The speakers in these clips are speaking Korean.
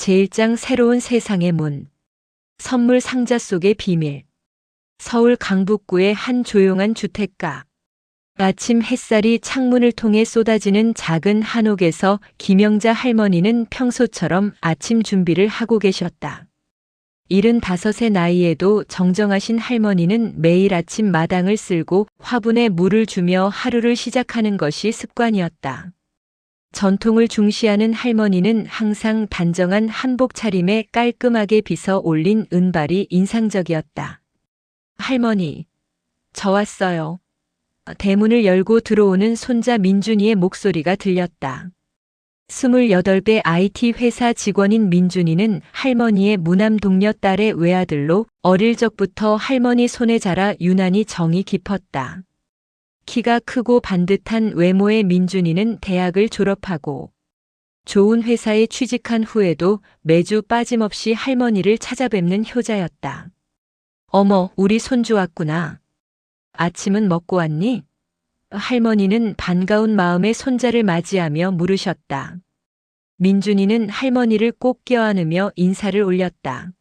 제1장 새로운 세상의 문. 선물 상자 속의 비밀. 서울 강북구의 한 조용한 주택가. 아침 햇살이 창문을 통해 쏟아지는 작은 한옥에서 김영자 할머니는 평소처럼 아침 준비를 하고 계셨다. 75의 나이에도 정정하신 할머니는 매일 아침 마당을 쓸고 화분에 물을 주며 하루를 시작하는 것이 습관이었다. 전통을 중시하는 할머니는 항상 단정한 한복 차림에 깔끔하게 빗어 올린 은발이 인상적이었다. 할머니, 저 왔어요. 대문을 열고 들어오는 손자 민준이의 목소리가 들렸다. 28배 IT 회사 직원인 민준이는 할머니의 무남 동료 딸의 외아들로 어릴 적부터 할머니 손에 자라 유난히 정이 깊었다. 키가 크고 반듯한 외모의 민준이는 대학을 졸업하고 좋은 회사에 취직한 후에도 매주 빠짐없이 할머니를 찾아뵙는 효자였다. 어머, 우리 손주 왔구나. 아침은 먹고 왔니? 할머니는 반가운 마음에 손자를 맞이하며 물으셨다. 민준이는 할머니를 꼭 껴안으며 인사를 올렸다.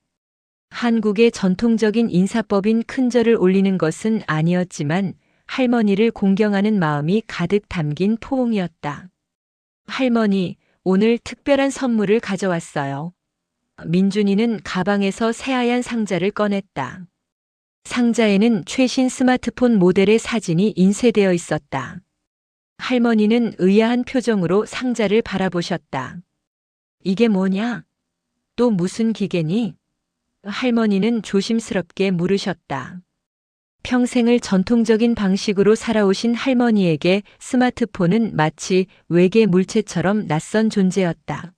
한국의 전통적인 인사법인 큰절을 올리는 것은 아니었지만 할머니를 공경하는 마음이 가득 담긴 포옹이었다. 할머니, 오늘 특별한 선물을 가져왔어요. 민준이는 가방에서 새하얀 상자를 꺼냈다. 상자에는 최신 스마트폰 모델의 사진이 인쇄되어 있었다. 할머니는 의아한 표정으로 상자를 바라보셨다. 이게 뭐냐? 또 무슨 기계니? 할머니는 조심스럽게 물으셨다. 평생을 전통적인 방식으로 살아오신 할머니에게 스마트폰은 마치 외계 물체처럼 낯선 존재였다.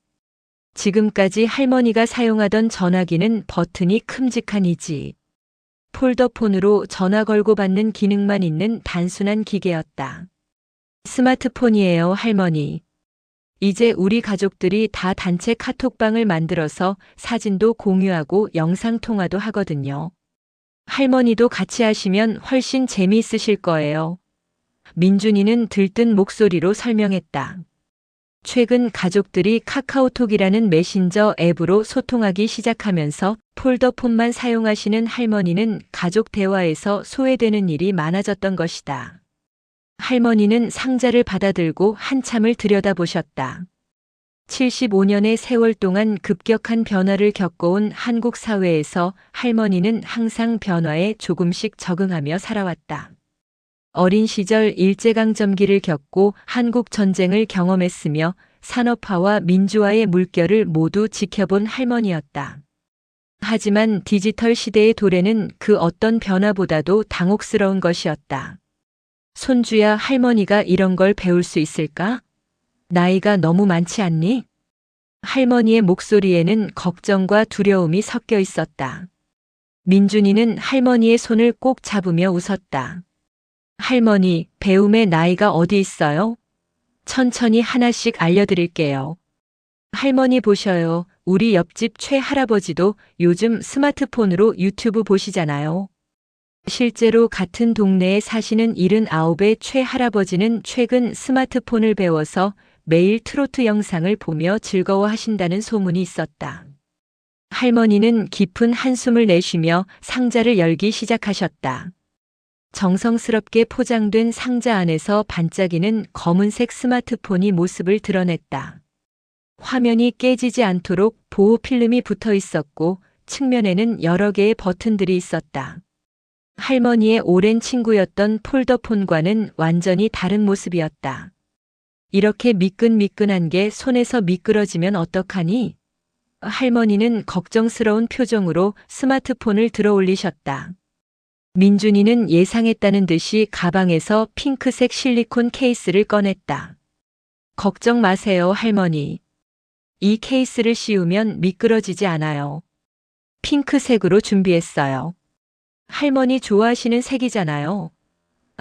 지금까지 할머니가 사용하던 전화기는 버튼이 큼직하니지. 폴더폰으로 전화 걸고 받는 기능만 있는 단순한 기계였다. 스마트폰이에요, 할머니. 이제 우리 가족들이 다 단체 카톡방을 만들어서 사진도 공유하고 영상통화도 하거든요. 할머니도 같이 하시면 훨씬 재미있으실 거예요. 민준이는 들뜬 목소리로 설명했다. 최근 가족들이 카카오톡이라는 메신저 앱으로 소통하기 시작하면서 폴더폰만 사용하시는 할머니는 가족 대화에서 소외되는 일이 많아졌던 것이다. 할머니는 상자를 받아들고 한참을 들여다보셨다. 75년의 세월 동안 급격한 변화를 겪어온 한국 사회에서 할머니는 항상 변화에 조금씩 적응하며 살아왔다. 어린 시절 일제강점기를 겪고 한국 전쟁을 경험했으며 산업화와 민주화의 물결을 모두 지켜본 할머니였다. 하지만 디지털 시대의 도래는 그 어떤 변화보다도 당혹스러운 것이었다. 손주야, 할머니가 이런 걸 배울 수 있을까? 나이가 너무 많지 않니? 할머니의 목소리에는 걱정과 두려움이 섞여 있었다. 민준이는 할머니의 손을 꼭 잡으며 웃었다. 할머니, 배움의 나이가 어디 있어요? 천천히 하나씩 알려드릴게요. 할머니 보셔요. 우리 옆집 최할아버지도 요즘 스마트폰으로 유튜브 보시잖아요. 실제로 같은 동네에 사시는 79의 최할아버지는 최근 스마트폰을 배워서 매일 트로트 영상을 보며 즐거워하신다는 소문이 있었다. 할머니는 깊은 한숨을 내쉬며 상자를 열기 시작하셨다. 정성스럽게 포장된 상자 안에서 반짝이는 검은색 스마트폰이 모습을 드러냈다. 화면이 깨지지 않도록 보호 필름이 붙어 있었고 측면에는 여러 개의 버튼들이 있었다. 할머니의 오랜 친구였던 폴더폰과는 완전히 다른 모습이었다. 이렇게 미끈미끈한 게 손에서 미끄러지면 어떡하니? 할머니는 걱정스러운 표정으로 스마트폰을 들어 올리셨다. 민준이는 예상했다는 듯이 가방에서 핑크색 실리콘 케이스를 꺼냈다. 걱정 마세요, 할머니. 이 케이스를 씌우면 미끄러지지 않아요. 핑크색으로 준비했어요. 할머니 좋아하시는 색이잖아요.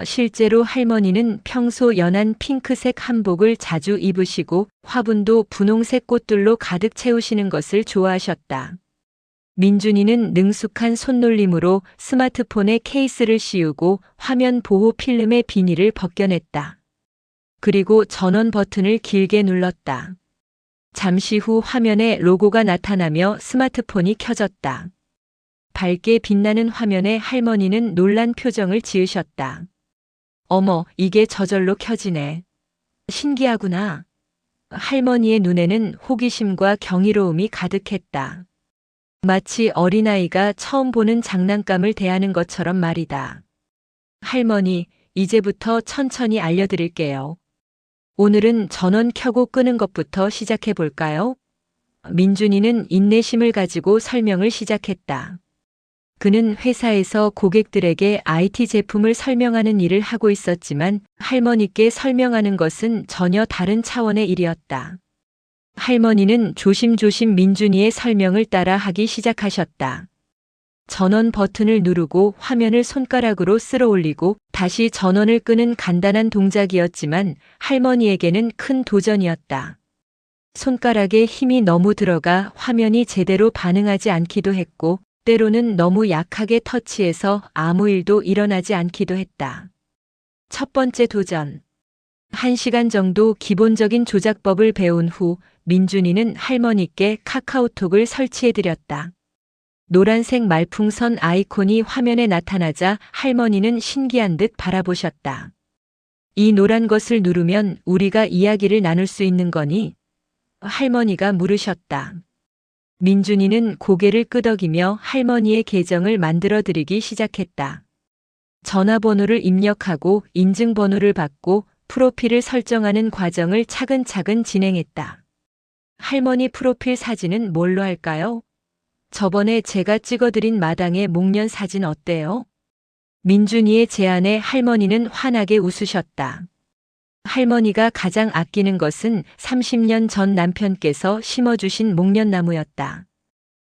실제로 할머니는 평소 연한 핑크색 한복을 자주 입으시고 화분도 분홍색 꽃들로 가득 채우시는 것을 좋아하셨다. 민준이는 능숙한 손놀림으로 스마트폰에 케이스를 씌우고 화면 보호 필름의 비닐을 벗겨냈다. 그리고 전원 버튼을 길게 눌렀다. 잠시 후 화면에 로고가 나타나며 스마트폰이 켜졌다. 밝게 빛나는 화면에 할머니는 놀란 표정을 지으셨다. 어머, 이게 저절로 켜지네. 신기하구나. 할머니의 눈에는 호기심과 경이로움이 가득했다. 마치 어린아이가 처음 보는 장난감을 대하는 것처럼 말이다. 할머니, 이제부터 천천히 알려드릴게요. 오늘은 전원 켜고 끄는 것부터 시작해 볼까요? 민준이는 인내심을 가지고 설명을 시작했다. 그는 회사에서 고객들에게 IT 제품을 설명하는 일을 하고 있었지만 할머니께 설명하는 것은 전혀 다른 차원의 일이었다. 할머니는 조심조심 민준이의 설명을 따라 하기 시작하셨다. 전원 버튼을 누르고 화면을 손가락으로 쓸어 올리고 다시 전원을 끄는 간단한 동작이었지만 할머니에게는 큰 도전이었다. 손가락에 힘이 너무 들어가 화면이 제대로 반응하지 않기도 했고 때로는 너무 약하게 터치해서 아무 일도 일어나지 않기도 했다. 첫 번째 도전. 1시간 정도 기본적인 조작법을 배운 후 민준이는 할머니께 카카오톡을 설치해드렸다. 노란색 말풍선 아이콘이 화면에 나타나자 할머니는 신기한 듯 바라보셨다. 이 노란 것을 누르면 우리가 이야기를 나눌 수 있는 거니? 할머니가 물으셨다. 민준이는 고개를 끄덕이며 할머니의 계정을 만들어 드리기 시작했다. 전화번호를 입력하고 인증번호를 받고 프로필을 설정하는 과정을 차근차근 진행했다. 할머니 프로필 사진은 뭘로 할까요? 저번에 제가 찍어드린 마당의 목련 사진 어때요? 민준이의 제안에 할머니는 환하게 웃으셨다. 할머니가 가장 아끼는 것은 30년 전 남편께서 심어주신 목련나무였다.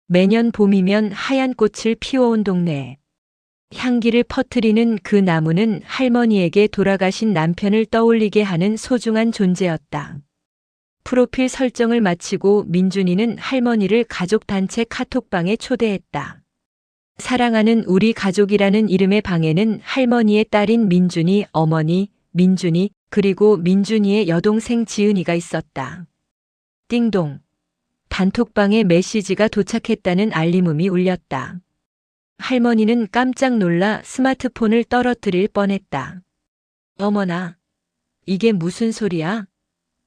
매년 봄이면 하얀 꽃을 피워온 동네. 향기를 퍼뜨리는 그 나무는 할머니에게 돌아가신 남편을 떠올리게 하는 소중한 존재였다. 프로필 설정을 마치고 민준이는 할머니를 가족단체 카톡방에 초대했다. 사랑하는 우리 가족이라는 이름의 방에는 할머니의 딸인 민준이, 어머니, 민준이, 그리고 민준이의 여동생 지은이가 있었다. 띵동. 단톡방에 메시지가 도착했다는 알림음이 울렸다. 할머니는 깜짝 놀라 스마트폰을 떨어뜨릴 뻔했다. 어머나, 이게 무슨 소리야?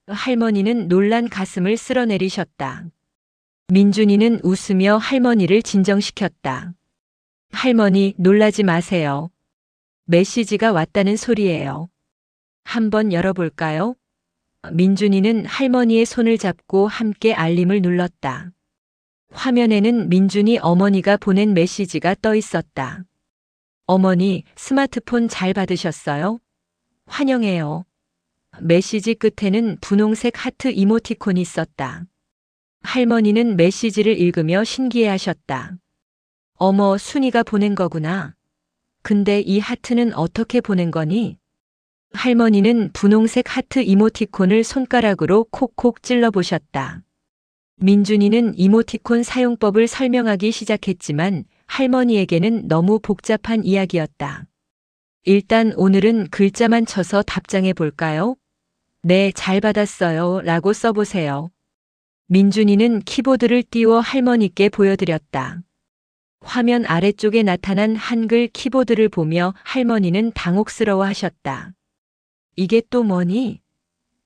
할머니는 놀란 가슴을 쓸어내리셨다. 민준이는 웃으며 할머니를 진정시켰다. 할머니, 놀라지 마세요. 메시지가 왔다는 소리예요. 한번 열어볼까요? 민준이는 할머니의 손을 잡고 함께 알림을 눌렀다. 화면에는 민준이 어머니가 보낸 메시지가 떠 있었다. 어머니, 스마트폰 잘 받으셨어요? 환영해요. 메시지 끝에는 분홍색 하트 이모티콘이 있었다. 할머니는 메시지를 읽으며 신기해하셨다. 어머, 순이가 보낸 거구나. 근데 이 하트는 어떻게 보낸 거니? 할머니는 분홍색 하트 이모티콘을 손가락으로 콕콕 찔러보셨다. 민준이는 이모티콘 사용법을 설명하기 시작했지만 할머니에게는 너무 복잡한 이야기였다. 일단 오늘은 글자만 쳐서 답장해 볼까요? 네, 잘 받았어요. 라고 써보세요. 민준이는 키보드를 띄워 할머니께 보여드렸다. 화면 아래쪽에 나타난 한글 키보드를 보며 할머니는 당혹스러워 하셨다. 이게 또 뭐니?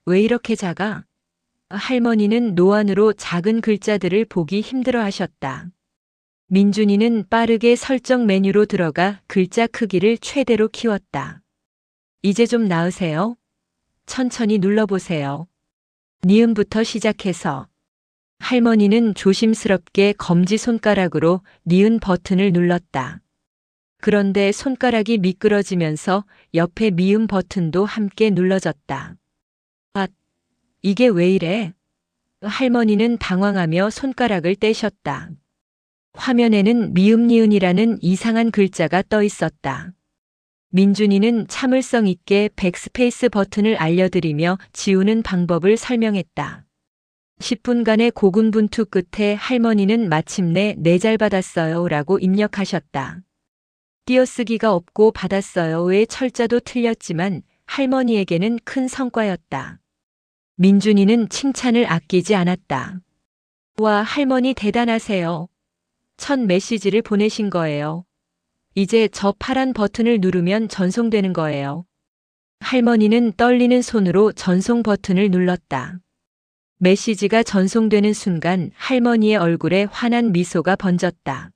왜 이렇게 작아? 할머니는 노안으로 작은 글자들을 보기 힘들어 하셨다. 민준이는 빠르게 설정 메뉴로 들어가 글자 크기를 최대로 키웠다. 이제 좀 나으세요? 천천히 눌러보세요. 니은부터 시작해서. 할머니는 조심스럽게 검지손가락으로 니은 버튼을 눌렀다. 그런데 손가락이 미끄러지면서 옆에 미음 버튼도 함께 눌러졌다. 아, 이게 왜 이래? 할머니는 당황하며 손가락을 떼셨다. 화면에는 미음니은이라는 이상한 글자가 떠 있었다. 민준이는 참을성 있게 백스페이스 버튼을 알려드리며 지우는 방법을 설명했다. 10분간의 고군분투 끝에 할머니는 마침내 네 잘 받았어요 라고 입력하셨다. 띄어쓰기가 없고 받았어요의 철자도 틀렸지만 할머니에게는 큰 성과였다. 민준이는 칭찬을 아끼지 않았다. 와, 할머니 대단하세요. 첫 메시지를 보내신 거예요. 이제 저 파란 버튼을 누르면 전송되는 거예요. 할머니는 떨리는 손으로 전송 버튼을 눌렀다. 메시지가 전송되는 순간 할머니의 얼굴에 환한 미소가 번졌다.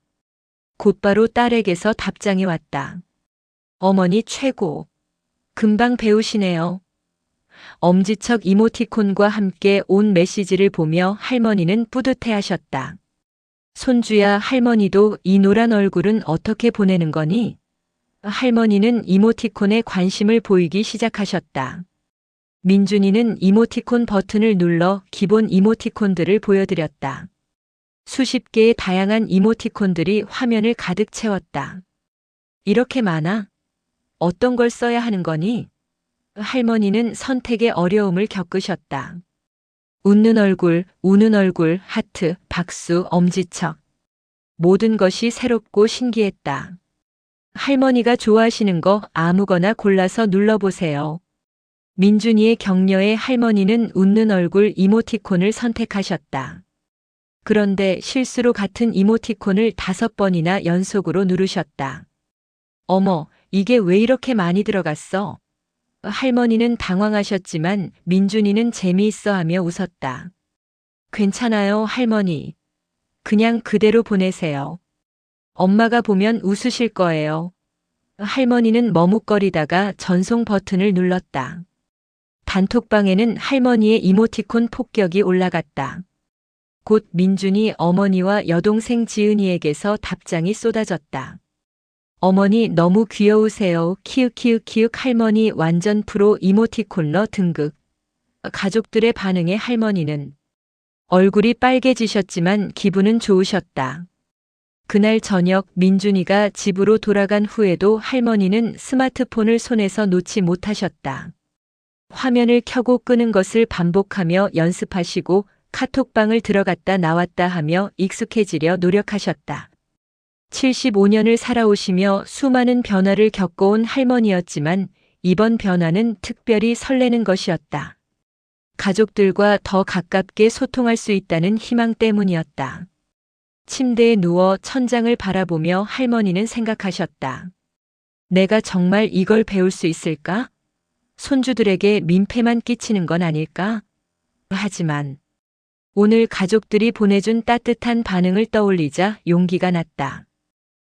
곧바로 딸에게서 답장이 왔다. 어머니 최고. 금방 배우시네요. 엄지척 이모티콘과 함께 온 메시지를 보며 할머니는 뿌듯해하셨다. 손주야, 할머니도 이 노란 얼굴은 어떻게 보내는 거니? 할머니는 이모티콘에 관심을 보이기 시작하셨다. 민준이는 이모티콘 버튼을 눌러 기본 이모티콘들을 보여드렸다. 수십 개의 다양한 이모티콘들이 화면을 가득 채웠다. 이렇게 많아? 어떤 걸 써야 하는 거니? 할머니는 선택의 어려움을 겪으셨다. 웃는 얼굴, 우는 얼굴, 하트, 박수, 엄지척. 모든 것이 새롭고 신기했다. 할머니가 좋아하시는 거 아무거나 골라서 눌러보세요. 민준이의 격려에 할머니는 웃는 얼굴 이모티콘을 선택하셨다. 그런데 실수로 같은 이모티콘을 5번이나 연속으로 누르셨다. 어머, 이게 왜 이렇게 많이 들어갔어? 할머니는 당황하셨지만 민준이는 재미있어 하며 웃었다. 괜찮아요, 할머니. 그냥 그대로 보내세요. 엄마가 보면 웃으실 거예요. 할머니는 머뭇거리다가 전송 버튼을 눌렀다. 단톡방에는 할머니의 이모티콘 폭격이 올라갔다. 곧 민준이 어머니와 여동생 지은이에게서 답장이 쏟아졌다. 어머니 너무 귀여우세요. 키읔키읔키읔. 할머니 완전 프로. 이모티콘러 등극. 가족들의 반응에 할머니는 얼굴이 빨개지셨지만 기분은 좋으셨다. 그날 저녁 민준이가 집으로 돌아간 후에도 할머니는 스마트폰을 손에서 놓지 못하셨다. 화면을 켜고 끄는 것을 반복하며 연습하시고 카톡방을 들어갔다 나왔다 하며 익숙해지려 노력하셨다. 75년을 살아오시며 수많은 변화를 겪어온 할머니였지만 이번 변화는 특별히 설레는 것이었다. 가족들과 더 가깝게 소통할 수 있다는 희망 때문이었다. 침대에 누워 천장을 바라보며 할머니는 생각하셨다. 내가 정말 이걸 배울 수 있을까? 손주들에게 민폐만 끼치는 건 아닐까? 하지만 오늘 가족들이 보내준 따뜻한 반응을 떠올리자 용기가 났다.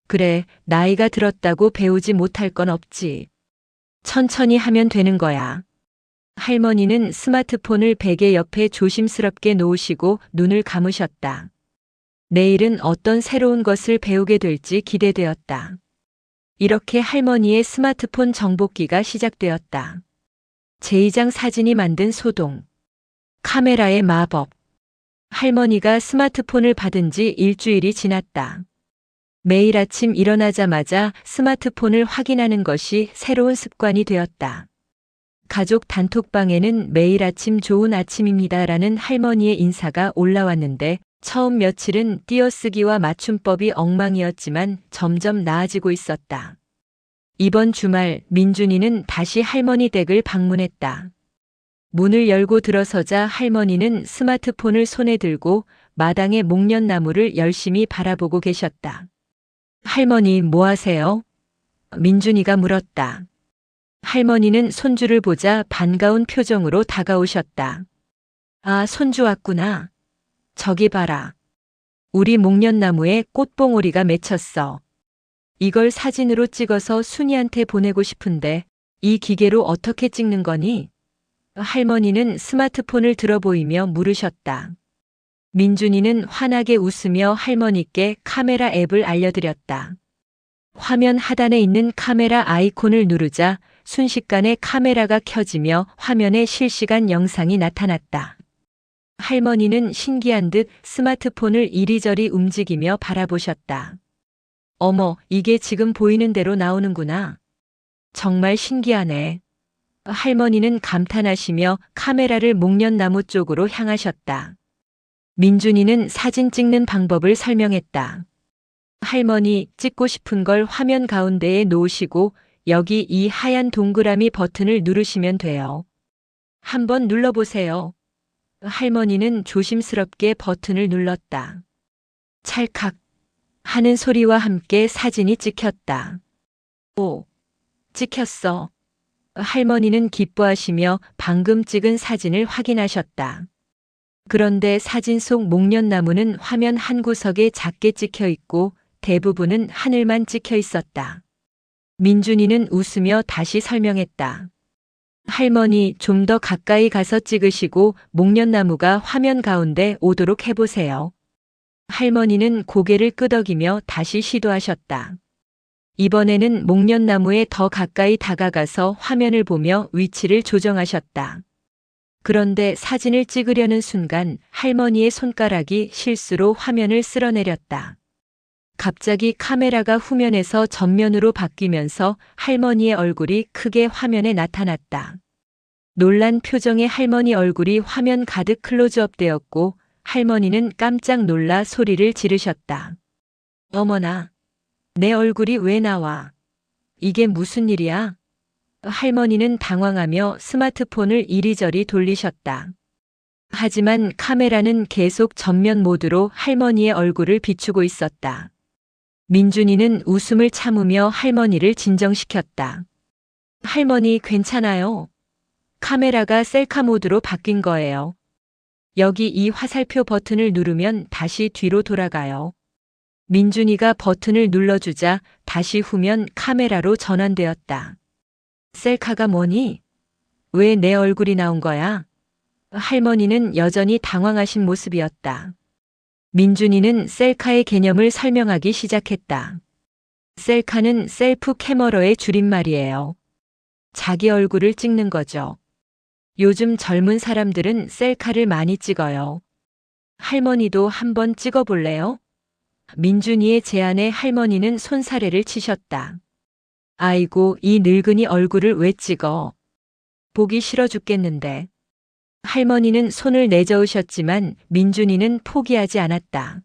그래, 나이가 들었다고 배우지 못할 건 없지. 천천히 하면 되는 거야. 할머니는 스마트폰을 베개 옆에 조심스럽게 놓으시고 눈을 감으셨다. 내일은 어떤 새로운 것을 배우게 될지 기대되었다. 이렇게 할머니의 스마트폰 정복기가 시작되었다. 제2장 사진이 만든 소동. 카메라의 마법. 할머니가 스마트폰을 받은 지 일주일이 지났다. 매일 아침 일어나자마자 스마트폰을 확인하는 것이 새로운 습관이 되었다. 가족 단톡방에는 매일 아침 좋은 아침입니다라는 할머니의 인사가 올라왔는데 처음 며칠은 띄어쓰기와 맞춤법이 엉망이었지만 점점 나아지고 있었다. 이번 주말 민준이는 다시 할머니 댁을 방문했다. 문을 열고 들어서자 할머니는 스마트폰을 손에 들고 마당의 목련나무를 열심히 바라보고 계셨다. 할머니 뭐 하세요? 민준이가 물었다. 할머니는 손주를 보자 반가운 표정으로 다가오셨다. 아, 손주 왔구나. 저기 봐라. 우리 목련나무에 꽃봉오리가 맺혔어. 이걸 사진으로 찍어서 순이한테 보내고 싶은데 이 기계로 어떻게 찍는 거니? 할머니는 스마트폰을 들어 보이며 물으셨다. 민준이는 환하게 웃으며 할머니께 카메라 앱을 알려드렸다. 화면 하단에 있는 카메라 아이콘을 누르자 순식간에 카메라가 켜지며 화면에 실시간 영상이 나타났다. 할머니는 신기한 듯 스마트폰을 이리저리 움직이며 바라보셨다. 어머, 이게 지금 보이는 대로 나오는구나. 정말 신기하네. 할머니는 감탄하시며 카메라를 목련나무 쪽으로 향하셨다. 민준이는 사진 찍는 방법을 설명했다. 할머니, 찍고 싶은 걸 화면 가운데에 놓으시고 여기 이 하얀 동그라미 버튼을 누르시면 돼요. 한번 눌러보세요. 할머니는 조심스럽게 버튼을 눌렀다. 찰칵 하는 소리와 함께 사진이 찍혔다. 오, 찍혔어. 할머니는 기뻐하시며 방금 찍은 사진을 확인하셨다. 그런데 사진 속 목련나무는 화면 한 구석에 작게 찍혀 있고 대부분은 하늘만 찍혀 있었다. 민준이는 웃으며 다시 설명했다. 할머니, 좀 더 가까이 가서 찍으시고 목련나무가 화면 가운데 오도록 해보세요. 할머니는 고개를 끄덕이며 다시 시도하셨다. 이번에는 목련나무에 더 가까이 다가가서 화면을 보며 위치를 조정하셨다. 그런데 사진을 찍으려는 순간 할머니의 손가락이 실수로 화면을 쓸어내렸다. 갑자기 카메라가 후면에서 전면으로 바뀌면서 할머니의 얼굴이 크게 화면에 나타났다. 놀란 표정의 할머니 얼굴이 화면 가득 클로즈업 되었고 할머니는 깜짝 놀라 소리를 지르셨다. 어머나, 내 얼굴이 왜 나와? 이게 무슨 일이야? 할머니는 당황하며 스마트폰을 이리저리 돌리셨다. 하지만 카메라는 계속 전면 모드로 할머니의 얼굴을 비추고 있었다. 민준이는 웃음을 참으며 할머니를 진정시켰다. 할머니, 괜찮아요. 카메라가 셀카 모드로 바뀐 거예요. 여기 이 화살표 버튼을 누르면 다시 뒤로 돌아가요. 민준이가 버튼을 눌러주자 다시 후면 카메라로 전환되었다. 셀카가 뭐니? 왜 내 얼굴이 나온 거야? 할머니는 여전히 당황하신 모습이었다. 민준이는 셀카의 개념을 설명하기 시작했다. 셀카는 셀프 캐머러의 줄임말이에요. 자기 얼굴을 찍는 거죠. 요즘 젊은 사람들은 셀카를 많이 찍어요. 할머니도 한번 찍어볼래요? 민준이의 제안에 할머니는 손사래를 치셨다. 아이고, 이 늙은이 얼굴을 왜 찍어? 보기 싫어 죽겠는데. 할머니는 손을 내저으셨지만 민준이는 포기하지 않았다.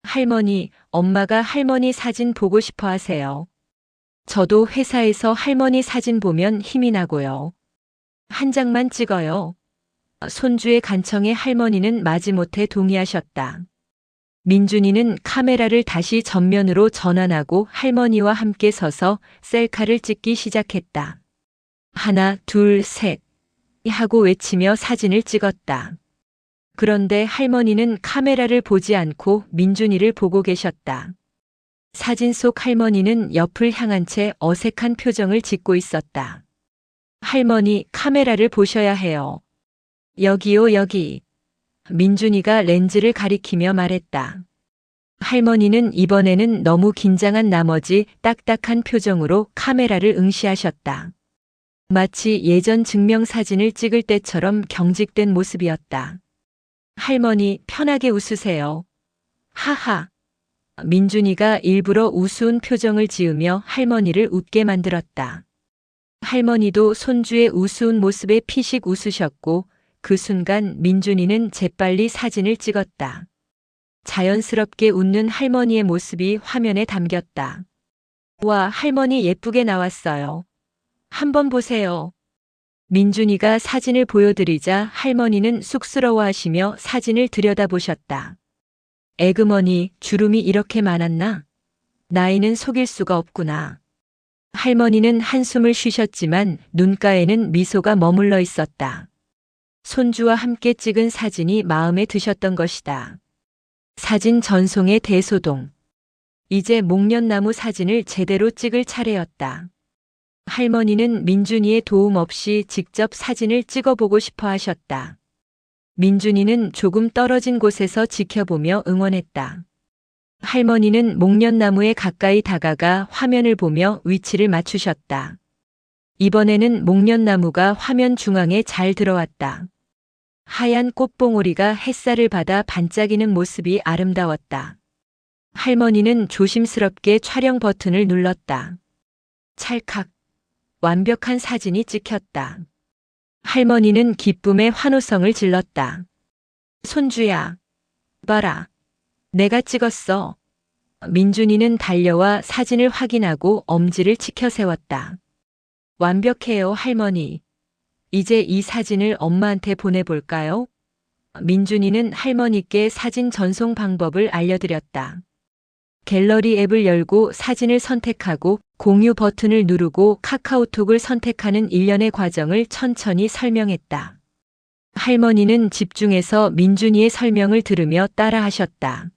할머니, 엄마가 할머니 사진 보고 싶어 하세요. 저도 회사에서 할머니 사진 보면 힘이 나고요. 한 장만 찍어요. 손주의 간청에 할머니는 마지못해 동의하셨다. 민준이는 카메라를 다시 전면으로 전환하고 할머니와 함께 서서 셀카를 찍기 시작했다. 하나, 둘, 셋 하고 외치며 사진을 찍었다. 그런데 할머니는 카메라를 보지 않고 민준이를 보고 계셨다. 사진 속 할머니는 옆을 향한 채 어색한 표정을 짓고 있었다. 할머니, 카메라를 보셔야 해요. 여기요, 여기. 민준이가 렌즈를 가리키며 말했다. 할머니는 이번에는 너무 긴장한 나머지 딱딱한 표정으로 카메라를 응시하셨다. 마치 예전 증명사진을 찍을 때처럼 경직된 모습이었다. 할머니, 편하게 웃으세요. 하하. 민준이가 일부러 우스운 표정을 지으며 할머니를 웃게 만들었다. 할머니도 손주의 우스운 모습에 피식 웃으셨고 그 순간 민준이는 재빨리 사진을 찍었다. 자연스럽게 웃는 할머니의 모습이 화면에 담겼다. 와, 할머니 예쁘게 나왔어요. 한번 보세요. 민준이가 사진을 보여드리자 할머니는 쑥스러워하시며 사진을 들여다보셨다. 에그머니, 주름이 이렇게 많았나? 나이는 속일 수가 없구나. 할머니는 한숨을 쉬셨지만 눈가에는 미소가 머물러 있었다. 손주와 함께 찍은 사진이 마음에 드셨던 것이다. 사진 전송의 대소동. 이제 목련나무 사진을 제대로 찍을 차례였다. 할머니는 민준이의 도움 없이 직접 사진을 찍어보고 싶어 하셨다. 민준이는 조금 떨어진 곳에서 지켜보며 응원했다. 할머니는 목련나무에 가까이 다가가 화면을 보며 위치를 맞추셨다. 이번에는 목련나무가 화면 중앙에 잘 들어왔다. 하얀 꽃봉오리가 햇살을 받아 반짝이는 모습이 아름다웠다. 할머니는 조심스럽게 촬영 버튼을 눌렀다. 찰칵. 완벽한 사진이 찍혔다. 할머니는 기쁨의 환호성을 질렀다. 손주야, 봐라. 내가 찍었어. 민준이는 달려와 사진을 확인하고 엄지를 치켜 세웠다. 완벽해요, 할머니. 이제 이 사진을 엄마한테 보내볼까요? 민준이는 할머니께 사진 전송 방법을 알려드렸다. 갤러리 앱을 열고 사진을 선택하고 공유 버튼을 누르고 카카오톡을 선택하는 일련의 과정을 천천히 설명했다. 할머니는 집중해서 민준이의 설명을 들으며 따라하셨다.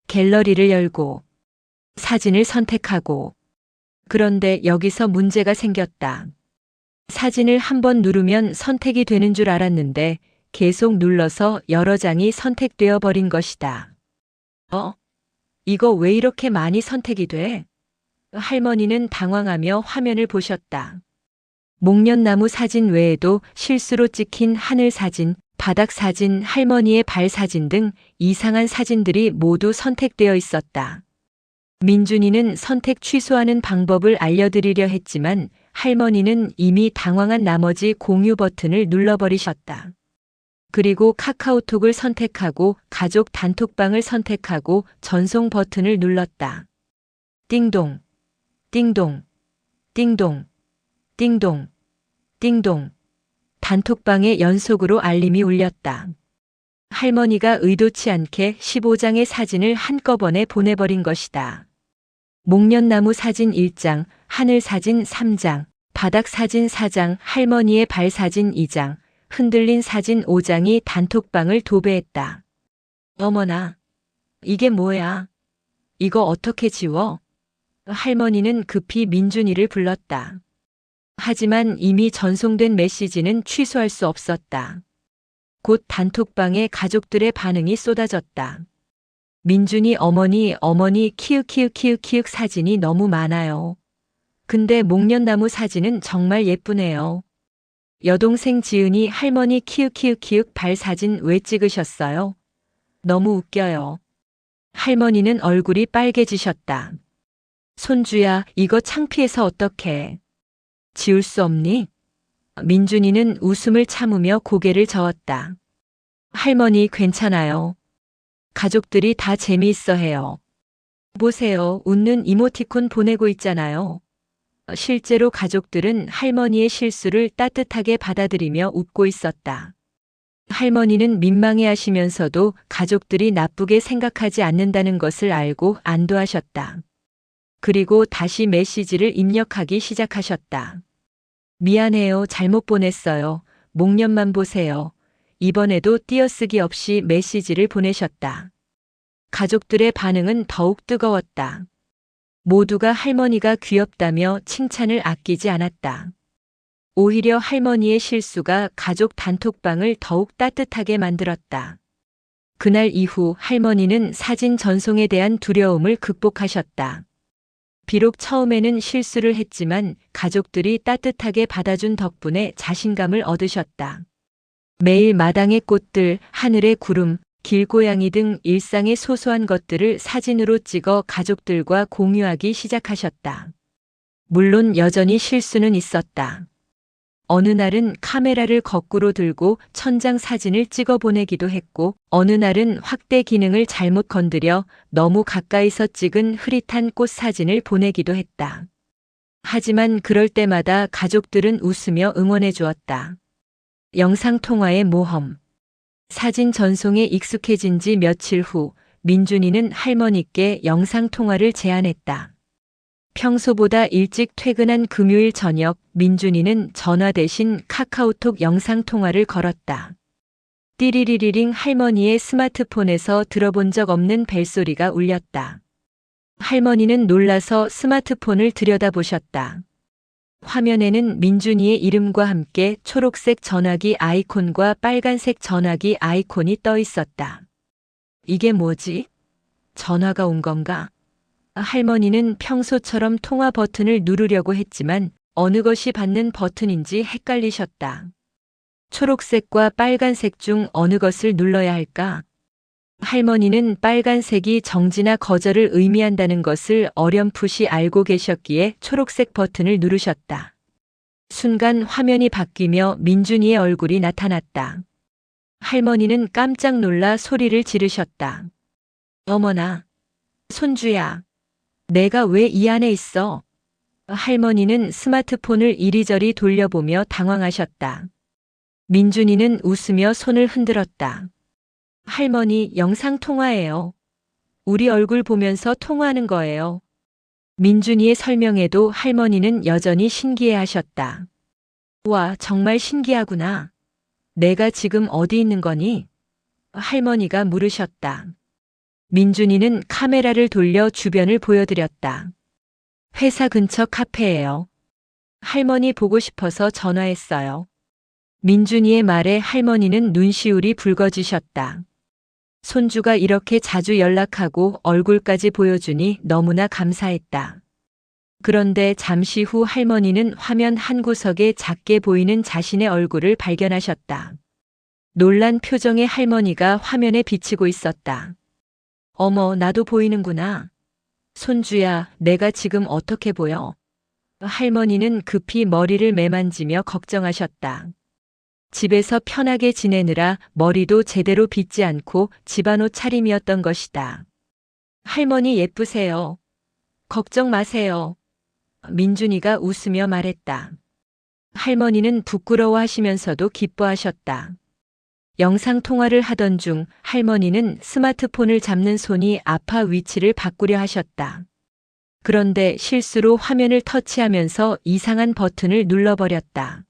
갤러리를 열고 사진을 선택하고. 그런데 여기서 문제가 생겼다. 사진을 한번 누르면 선택이 되는 줄 알았는데 계속 눌러서 여러 장이 선택되어 버린 것이다. 이거 왜 이렇게 많이 선택이 돼? 할머니는 당황하며 화면을 보셨다. 목련나무 사진 외에도 실수로 찍힌 하늘 사진, 바닥 사진, 할머니의 발 사진 등 이상한 사진들이 모두 선택되어 있었다. 민준이는 선택 취소하는 방법을 알려드리려 했지만 할머니는 이미 당황한 나머지 공유 버튼을 눌러버리셨다. 그리고 카카오톡을 선택하고 가족 단톡방을 선택하고 전송 버튼을 눌렀다. 띵동, 띵동, 띵동, 띵동, 띵동. 단톡방에 연속으로 알림이 울렸다. 할머니가 의도치 않게 15장의 사진을 한꺼번에 보내버린 것이다. 목련나무 사진 1장, 하늘 사진 3장, 바닥 사진 4장, 할머니의 발 사진 2장, 흔들린 사진 5장이 단톡방을 도배했다. 어머나, 이게 뭐야? 이거 어떻게 지워? 할머니는 급히 민준이를 불렀다. 하지만 이미 전송된 메시지는 취소할 수 없었다. 곧 단톡방에 가족들의 반응이 쏟아졌다. 민준이 어머니 키읔 사진이 너무 많아요. 근데 목련나무 사진은 정말 예쁘네요. 여동생 지은이 할머니 키읔 발 사진 왜 찍으셨어요? 너무 웃겨요. 할머니는 얼굴이 빨개지셨다. 손주야, 이거 창피해서 어떡해. 지울 수 없니? 민준이는 웃음을 참으며 고개를 저었다. 할머니 괜찮아요. 가족들이 다 재미있어 해요. 보세요, 웃는 이모티콘 보내고 있잖아요. 실제로 가족들은 할머니의 실수를 따뜻하게 받아들이며 웃고 있었다. 할머니는 민망해하시면서도 가족들이 나쁘게 생각하지 않는다는 것을 알고 안도하셨다. 그리고 다시 메시지를 입력하기 시작하셨다. 미안해요. 잘못 보냈어요. 목련만 보세요. 이번에도 띄어쓰기 없이 메시지를 보내셨다. 가족들의 반응은 더욱 뜨거웠다. 모두가 할머니가 귀엽다며 칭찬을 아끼지 않았다. 오히려 할머니의 실수가 가족 단톡방을 더욱 따뜻하게 만들었다. 그날 이후 할머니는 사진 전송에 대한 두려움을 극복하셨다. 비록 처음에는 실수를 했지만 가족들이 따뜻하게 받아준 덕분에 자신감을 얻으셨다. 매일 마당의 꽃들, 하늘의 구름, 길고양이 등 일상의 소소한 것들을 사진으로 찍어 가족들과 공유하기 시작하셨다. 물론 여전히 실수는 있었다. 어느 날은 카메라를 거꾸로 들고 천장 사진을 찍어 보내기도 했고, 어느 날은 확대 기능을 잘못 건드려 너무 가까이서 찍은 흐릿한 꽃 사진을 보내기도 했다. 하지만 그럴 때마다 가족들은 웃으며 응원해 주었다. 영상통화의 모험. 사진 전송에 익숙해진 지 며칠 후 민준이는 할머니께 영상통화를 제안했다. 평소보다 일찍 퇴근한 금요일 저녁 민준이는 전화 대신 카카오톡 영상통화를 걸었다. 띠리리리링 할머니의 스마트폰에서 들어본 적 없는 벨소리가 울렸다. 할머니는 놀라서 스마트폰을 들여다보셨다. 화면에는 민준이의 이름과 함께 초록색 전화기 아이콘과 빨간색 전화기 아이콘이 떠 있었다. 이게 뭐지? 전화가 온 건가? 할머니는 평소처럼 통화 버튼을 누르려고 했지만 어느 것이 받는 버튼인지 헷갈리셨다. 초록색과 빨간색 중 어느 것을 눌러야 할까? 할머니는 빨간색이 정지나 거절을 의미한다는 것을 어렴풋이 알고 계셨기에 초록색 버튼을 누르셨다. 순간 화면이 바뀌며 민준이의 얼굴이 나타났다. 할머니는 깜짝 놀라 소리를 지르셨다. 어머나, 손주야. 내가 왜 이 안에 있어? 할머니는 스마트폰을 이리저리 돌려보며 당황하셨다. 민준이는 웃으며 손을 흔들었다. 할머니, 영상통화예요. 우리 얼굴 보면서 통화하는 거예요. 민준이의 설명에도 할머니는 여전히 신기해하셨다. 와, 정말 신기하구나. 내가 지금 어디 있는 거니? 할머니가 물으셨다. 민준이는 카메라를 돌려 주변을 보여드렸다. 회사 근처 카페예요. 할머니 보고 싶어서 전화했어요. 민준이의 말에 할머니는 눈시울이 붉어지셨다. 손주가 이렇게 자주 연락하고 얼굴까지 보여주니 너무나 감사했다. 그런데 잠시 후 할머니는 화면 한 구석에 작게 보이는 자신의 얼굴을 발견하셨다. 놀란 표정의 할머니가 화면에 비치고 있었다. 어머, 나도 보이는구나. 손주야, 내가 지금 어떻게 보여? 할머니는 급히 머리를 매만지며 걱정하셨다. 집에서 편하게 지내느라 머리도 제대로 빗지 않고 집안옷 차림이었던 것이다. 할머니 예쁘세요. 걱정 마세요. 민준이가 웃으며 말했다. 할머니는 부끄러워하시면서도 기뻐하셨다. 영상통화를 하던 중 할머니는 스마트폰을 잡는 손이 아파 위치를 바꾸려 하셨다. 그런데 실수로 화면을 터치하면서 이상한 버튼을 눌러버렸다.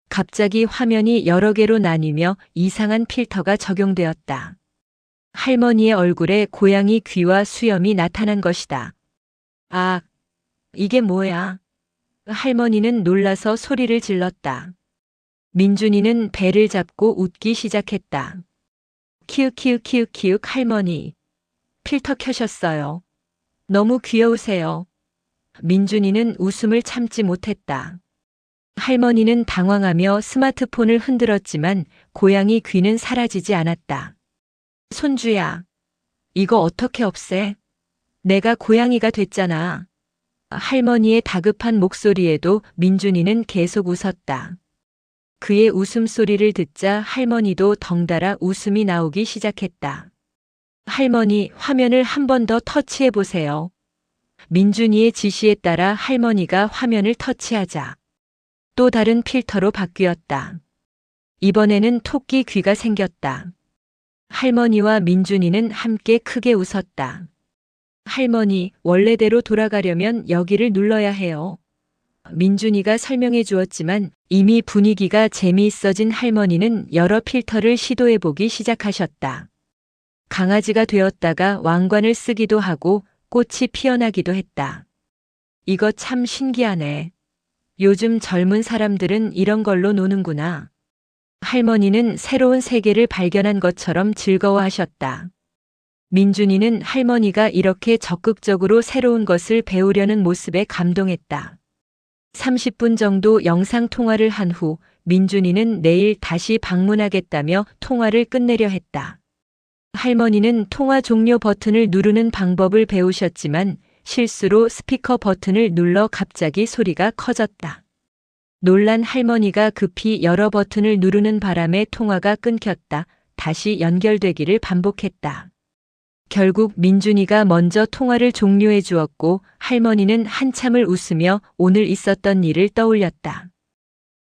갑자기 화면이 여러 개로 나뉘며 이상한 필터가 적용되었다. 할머니의 얼굴에 고양이 귀와 수염이 나타난 것이다. 아, 이게 뭐야? 할머니는 놀라서 소리를 질렀다. 민준이는 배를 잡고 웃기 시작했다. 키읔키읔키읔키읔 할머니. 필터 켜셨어요. 너무 귀여우세요. 민준이는 웃음을 참지 못했다. 할머니는 당황하며 스마트폰을 흔들었지만 고양이 귀는 사라지지 않았다. 손주야, 이거 어떻게 없애? 내가 고양이가 됐잖아. 할머니의 다급한 목소리에도 민준이는 계속 웃었다. 그의 웃음소리를 듣자 할머니도 덩달아 웃음이 나오기 시작했다. 할머니, 화면을 한 번 더 터치해 보세요. 민준이의 지시에 따라 할머니가 화면을 터치하자 또 다른 필터로 바뀌었다. 이번에는 토끼 귀가 생겼다. 할머니와 민준이는 함께 크게 웃었다. 할머니, 원래대로 돌아가려면 여기를 눌러야 해요. 민준이가 설명해 주었지만 이미 분위기가 재미있어진 할머니는 여러 필터를 시도해 보기 시작하셨다. 강아지가 되었다가 왕관을 쓰기도 하고 꽃이 피어나기도 했다. 이거 참 신기하네. 요즘 젊은 사람들은 이런 걸로 노는구나. 할머니는 새로운 세계를 발견한 것처럼 즐거워하셨다. 민준이는 할머니가 이렇게 적극적으로 새로운 것을 배우려는 모습에 감동했다. 30분 정도 영상통화를 한 후 민준이는 내일 다시 방문하겠다며 통화를 끝내려 했다. 할머니는 통화 종료 버튼을 누르는 방법을 배우셨지만 실수로 스피커 버튼을 눌러 갑자기 소리가 커졌다. 놀란 할머니가 급히 여러 버튼을 누르는 바람에 통화가 끊겼다. 다시 연결되기를 반복했다. 결국 민준이가 먼저 통화를 종료해 주었고 할머니는 한참을 웃으며 오늘 있었던 일을 떠올렸다.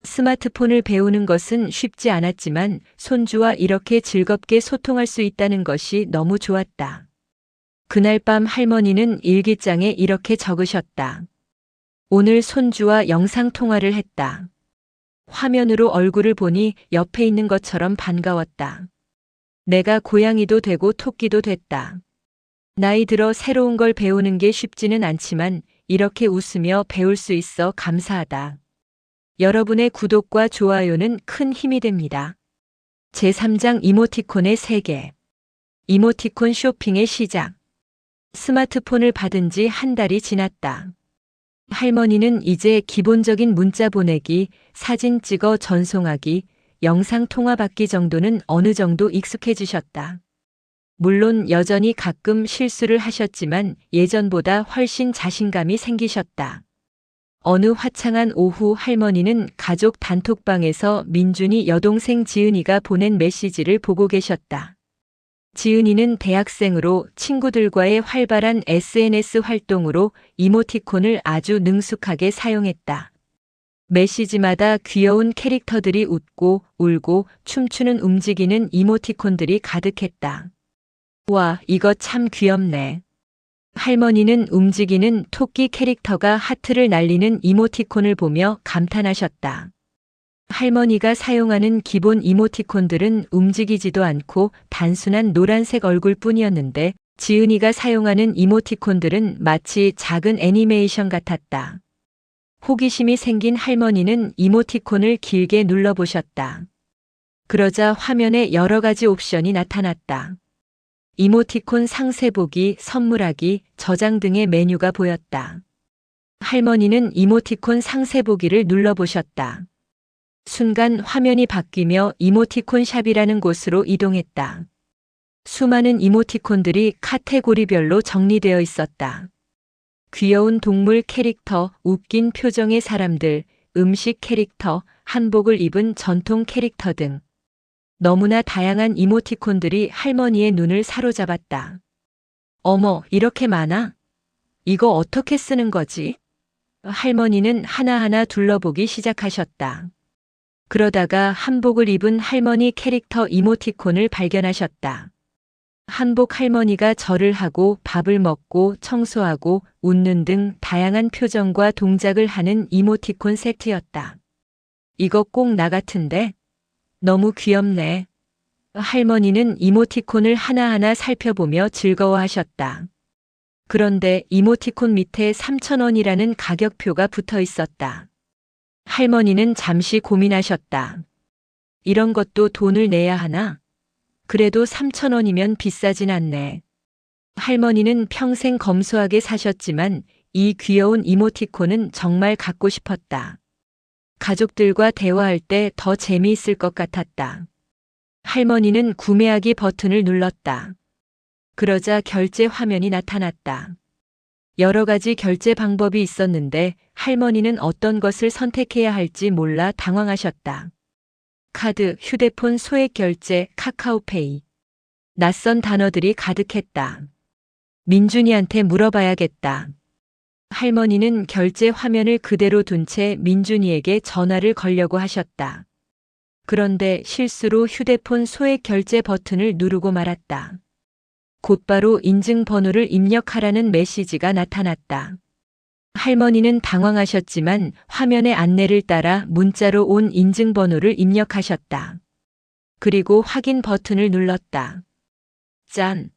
스마트폰을 배우는 것은 쉽지 않았지만 손주와 이렇게 즐겁게 소통할 수 있다는 것이 너무 좋았다. 그날 밤 할머니는 일기장에 이렇게 적으셨다. 오늘 손주와 영상통화를 했다. 화면으로 얼굴을 보니 옆에 있는 것처럼 반가웠다. 내가 고양이도 되고 토끼도 됐다. 나이 들어 새로운 걸 배우는 게 쉽지는 않지만 이렇게 웃으며 배울 수 있어 감사하다. 여러분의 구독과 좋아요는 큰 힘이 됩니다. 제3장 이모티콘의 세계. 이모티콘 쇼핑의 시작. 스마트폰을 받은 지 한 달이 지났다. 할머니는 이제 기본적인 문자 보내기, 사진 찍어 전송하기, 영상 통화 받기 정도는 어느 정도 익숙해지셨다. 물론 여전히 가끔 실수를 하셨지만 예전보다 훨씬 자신감이 생기셨다. 어느 화창한 오후 할머니는 가족 단톡방에서 민준이 여동생 지은이가 보낸 메시지를 보고 계셨다. 지은이는 대학생으로 친구들과의 활발한 SNS 활동으로 이모티콘을 아주 능숙하게 사용했다. 메시지마다 귀여운 캐릭터들이 웃고 울고 춤추는 움직이는 이모티콘들이 가득했다. 와, 이거 참 귀엽네. 할머니는 움직이는 토끼 캐릭터가 하트를 날리는 이모티콘을 보며 감탄하셨다. 할머니가 사용하는 기본 이모티콘들은 움직이지도 않고 단순한 노란색 얼굴뿐이었는데 지은이가 사용하는 이모티콘들은 마치 작은 애니메이션 같았다. 호기심이 생긴 할머니는 이모티콘을 길게 눌러보셨다. 그러자 화면에 여러 가지 옵션이 나타났다. 이모티콘 상세 보기, 선물하기, 저장 등의 메뉴가 보였다. 할머니는 이모티콘 상세 보기를 눌러보셨다. 순간 화면이 바뀌며 이모티콘 샵이라는 곳으로 이동했다. 수많은 이모티콘들이 카테고리별로 정리되어 있었다. 귀여운 동물 캐릭터, 웃긴 표정의 사람들, 음식 캐릭터, 한복을 입은 전통 캐릭터 등 너무나 다양한 이모티콘들이 할머니의 눈을 사로잡았다. 어머, 이렇게 많아? 이거 어떻게 쓰는 거지? 할머니는 하나하나 둘러보기 시작하셨다. 그러다가 한복을 입은 할머니 캐릭터 이모티콘을 발견하셨다. 한복 할머니가 절을 하고 밥을 먹고 청소하고 웃는 등 다양한 표정과 동작을 하는 이모티콘 세트였다. 이거 꼭 나 같은데? 너무 귀엽네. 할머니는 이모티콘을 하나하나 살펴보며 즐거워하셨다. 그런데 이모티콘 밑에 3,000원이라는 가격표가 붙어 있었다. 할머니는 잠시 고민하셨다. 이런 것도 돈을 내야 하나? 그래도 3,000원이면 비싸진 않네. 할머니는 평생 검소하게 사셨지만 이 귀여운 이모티콘은 정말 갖고 싶었다. 가족들과 대화할 때 더 재미있을 것 같았다. 할머니는 구매하기 버튼을 눌렀다. 그러자 결제 화면이 나타났다. 여러 가지 결제 방법이 있었는데 할머니는 어떤 것을 선택해야 할지 몰라 당황하셨다. 카드, 휴대폰 소액 결제, 카카오페이. 낯선 단어들이 가득했다. 민준이한테 물어봐야겠다. 할머니는 결제 화면을 그대로 둔 채 민준이에게 전화를 걸려고 하셨다. 그런데 실수로 휴대폰 소액 결제 버튼을 누르고 말았다. 곧바로 인증번호를 입력하라는 메시지가 나타났다. 할머니는 당황하셨지만 화면의 안내를 따라 문자로 온 인증번호를 입력하셨다. 그리고 확인 버튼을 눌렀다. 짠!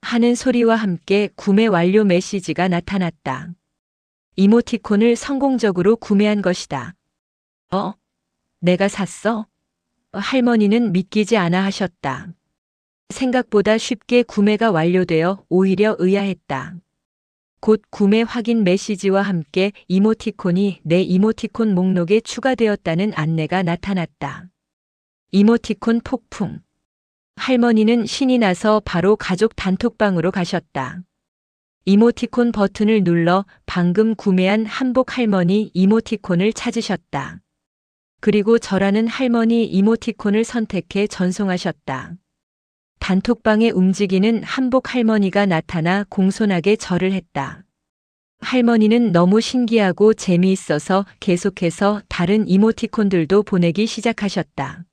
하는 소리와 함께 구매 완료 메시지가 나타났다. 이모티콘을 성공적으로 구매한 것이다. 내가 샀어? 할머니는 믿기지 않아 하셨다. 생각보다 쉽게 구매가 완료되어 오히려 의아했다. 곧 구매 확인 메시지와 함께 이모티콘이 내 이모티콘 목록에 추가되었다는 안내가 나타났다. 이모티콘 폭풍. 할머니는 신이 나서 바로 가족 단톡방으로 가셨다. 이모티콘 버튼을 눌러 방금 구매한 한복 할머니 이모티콘을 찾으셨다. 그리고 저라는 할머니 이모티콘을 선택해 전송하셨다. 단톡방에 움직이는 한복 할머니가 나타나 공손하게 절을 했다. 할머니는 너무 신기하고 재미있어서 계속해서 다른 이모티콘들도 보내기 시작하셨다.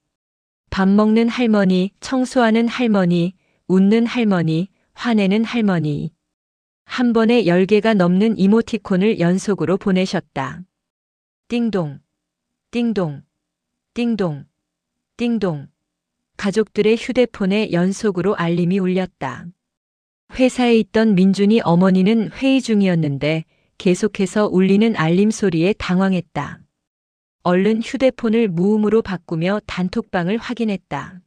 밥 먹는 할머니, 청소하는 할머니, 웃는 할머니, 화내는 할머니. 한 번에 10개가 넘는 이모티콘을 연속으로 보내셨다. 띵동, 띵동, 띵동, 띵동. 가족들의 휴대폰에 연속으로 알림이 울렸다. 회사에 있던 민준이 어머니는 회의 중이었는데 계속해서 울리는 알림 소리에 당황했다. 얼른 휴대폰을 무음으로 바꾸며 단톡방을 확인했다.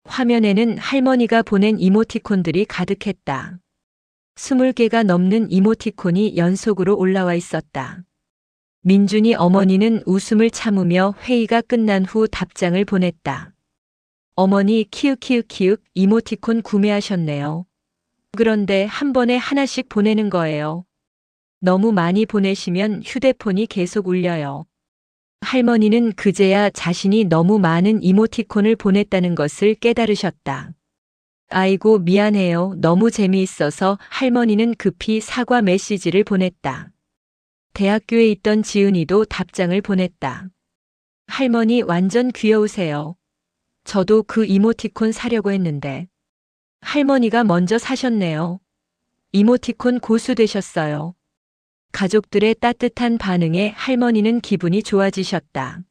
화면에는 할머니가 보낸 이모티콘들이 가득했다. 20개가 넘는 이모티콘이 연속으로 올라와 있었다. 민준이 어머니는 웃음을 참으며 회의가 끝난 후 답장을 보냈다. 어머니 키읔키읔키읔 이모티콘 구매하셨네요. 그런데 한 번에 하나씩 보내는 거예요. 너무 많이 보내시면 휴대폰이 계속 울려요. 할머니는 그제야 자신이 너무 많은 이모티콘을 보냈다는 것을 깨달으셨다. 아이고 미안해요. 너무 재미있어서 할머니는 급히 사과 메시지를 보냈다. 대학교에 있던 지은이도 답장을 보냈다. 할머니 완전 귀여우세요. 저도 그 이모티콘 사려고 했는데. 할머니가 먼저 사셨네요. 이모티콘 고수 되셨어요. 가족들의 따뜻한 반응에 할머니는 기분이 좋아지셨다.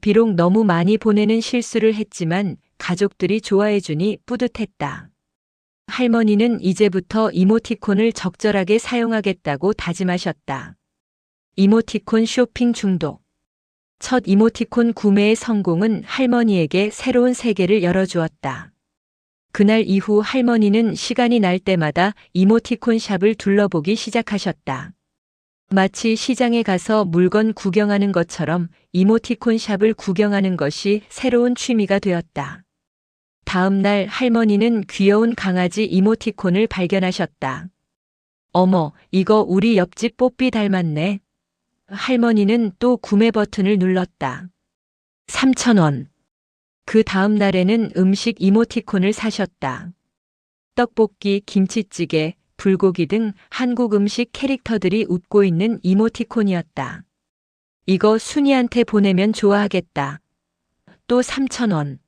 비록 너무 많이 보내는 실수를 했지만 가족들이 좋아해주니 뿌듯했다. 할머니는 이제부터 이모티콘을 적절하게 사용하겠다고 다짐하셨다. 이모티콘 쇼핑 중독. 첫 이모티콘 구매의 성공은 할머니에게 새로운 세계를 열어주었다. 그날 이후 할머니는 시간이 날 때마다 이모티콘 샵을 둘러보기 시작하셨다. 마치 시장에 가서 물건 구경하는 것처럼 이모티콘 샵을 구경하는 것이 새로운 취미가 되었다. 다음 날 할머니는 귀여운 강아지 이모티콘을 발견하셨다. 어머, 이거 우리 옆집 뽀삐 닮았네. 할머니는 또 구매 버튼을 눌렀다. 3,000원. 그 다음 날에는 음식 이모티콘을 사셨다. 떡볶이, 김치찌개, 불고기 등 한국 음식 캐릭터들이 웃고 있는 이모티콘이었다. 이거 순이한테 보내면 좋아하겠다. 또 3,000원.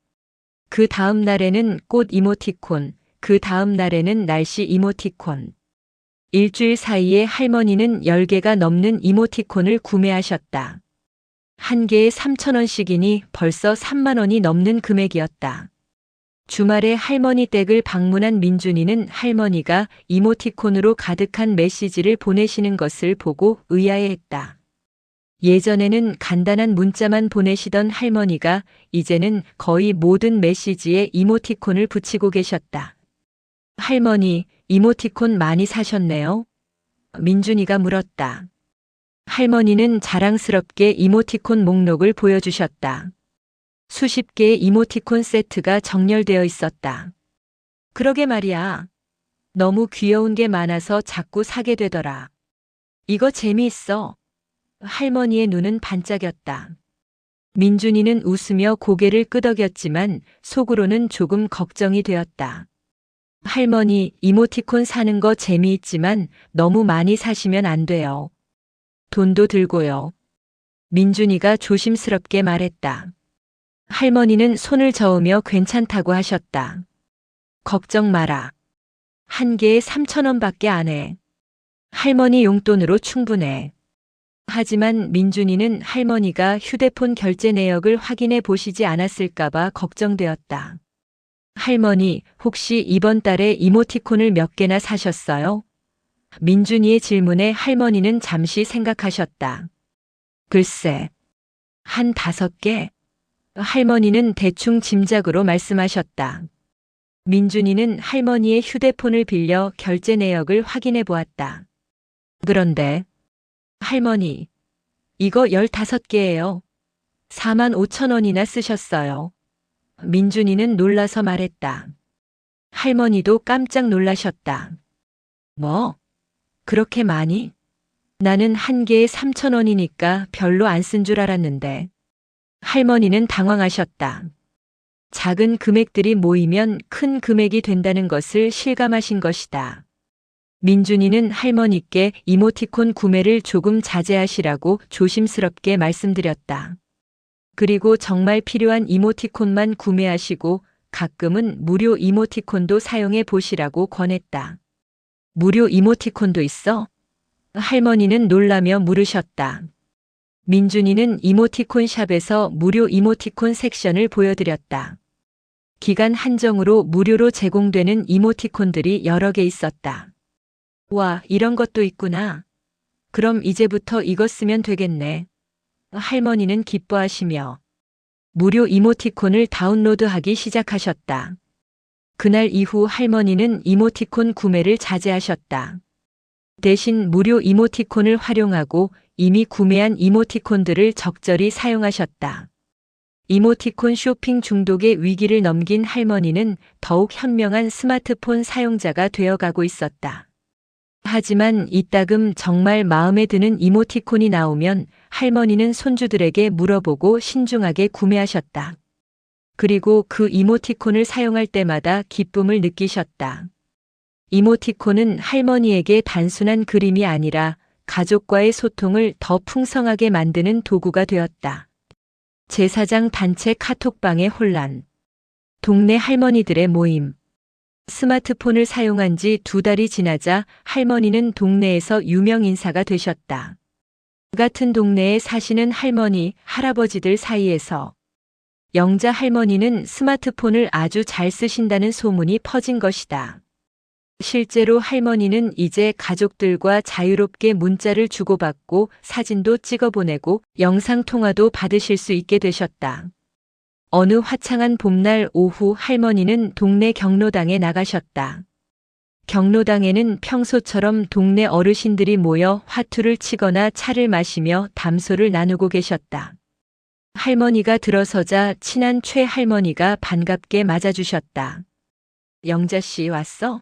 그 다음 날에는 꽃 이모티콘, 그 다음 날에는 날씨 이모티콘. 일주일 사이에 할머니는 10개가 넘는 이모티콘을 구매하셨다. 한 개에 3,000원씩이니 벌써 3만 원이 넘는 금액이었다. 주말에 할머니 댁을 방문한 민준이는 할머니가 이모티콘으로 가득한 메시지를 보내시는 것을 보고 의아해했다. 예전에는 간단한 문자만 보내시던 할머니가 이제는 거의 모든 메시지에 이모티콘을 붙이고 계셨다. 할머니, 이모티콘 많이 사셨네요? 민준이가 물었다. 할머니는 자랑스럽게 이모티콘 목록을 보여주셨다. 수십 개의 이모티콘 세트가 정렬되어 있었다. 그러게 말이야. 너무 귀여운 게 많아서 자꾸 사게 되더라. 이거 재미있어. 할머니의 눈은 반짝였다. 민준이는 웃으며 고개를 끄덕였지만 속으로는 조금 걱정이 되었다. 할머니, 이모티콘 사는 거 재미있지만 너무 많이 사시면 안 돼요. 돈도 들고요. 민준이가 조심스럽게 말했다. 할머니는 손을 저으며 괜찮다고 하셨다. 걱정 마라. 한 개에 3,000원밖에 안 해. 할머니 용돈으로 충분해. 하지만 민준이는 할머니가 휴대폰 결제 내역을 확인해 보시지 않았을까봐 걱정되었다. 할머니, 혹시 이번 달에 이모티콘을 몇 개나 사셨어요? 민준이의 질문에 할머니는 잠시 생각하셨다. 글쎄, 한 5개? 할머니는 대충 짐작으로 말씀하셨다. 민준이는 할머니의 휴대폰을 빌려 결제 내역을 확인해 보았다. 그런데, 할머니, 이거 15개예요. 45,000원이나 쓰셨어요. 민준이는 놀라서 말했다. 할머니도 깜짝 놀라셨다. 뭐? 그렇게 많이? 나는 한 개에 3,000원이니까 별로 안 쓴 줄 알았는데. 할머니는 당황하셨다. 작은 금액들이 모이면 큰 금액이 된다는 것을 실감하신 것이다. 민준이는 할머니께 이모티콘 구매를 조금 자제하시라고 조심스럽게 말씀드렸다. 그리고 정말 필요한 이모티콘만 구매하시고 가끔은 무료 이모티콘도 사용해 보시라고 권했다. 무료 이모티콘도 있어? 할머니는 놀라며 물으셨다. 민준이는 이모티콘 샵에서 무료 이모티콘 섹션을 보여드렸다. 기간 한정으로 무료로 제공되는 이모티콘들이 여러 개 있었다. 와, 이런 것도 있구나. 그럼 이제부터 이거 쓰면 되겠네. 할머니는 기뻐하시며 무료 이모티콘을 다운로드하기 시작하셨다. 그날 이후 할머니는 이모티콘 구매를 자제하셨다. 대신 무료 이모티콘을 활용하고 이미 구매한 이모티콘들을 적절히 사용하셨다. 이모티콘 쇼핑 중독의 위기를 넘긴 할머니는 더욱 현명한 스마트폰 사용자가 되어가고 있었다. 하지만 이따금 정말 마음에 드는 이모티콘이 나오면 할머니는 손주들에게 물어보고 신중하게 구매하셨다. 그리고 그 이모티콘을 사용할 때마다 기쁨을 느끼셨다. 이모티콘은 할머니에게 단순한 그림이 아니라 가족과의 소통을 더 풍성하게 만드는 도구가 되었다. 제사장 단체 카톡방의 혼란. 동네 할머니들의 모임. 스마트폰을 사용한 지 2달이 지나자 할머니는 동네에서 유명 인사가 되셨다. 같은 동네에 사시는 할머니, 할아버지들 사이에서 영자 할머니는 스마트폰을 아주 잘 쓰신다는 소문이 퍼진 것이다. 실제로 할머니는 이제 가족들과 자유롭게 문자를 주고받고 사진도 찍어보내고 영상통화도 받으실 수 있게 되셨다. 어느 화창한 봄날 오후 할머니는 동네 경로당에 나가셨다. 경로당에는 평소처럼 동네 어르신들이 모여 화투를 치거나 차를 마시며 담소를 나누고 계셨다. 할머니가 들어서자 친한 최 할머니가 반갑게 맞아주셨다. 영자 씨 왔어?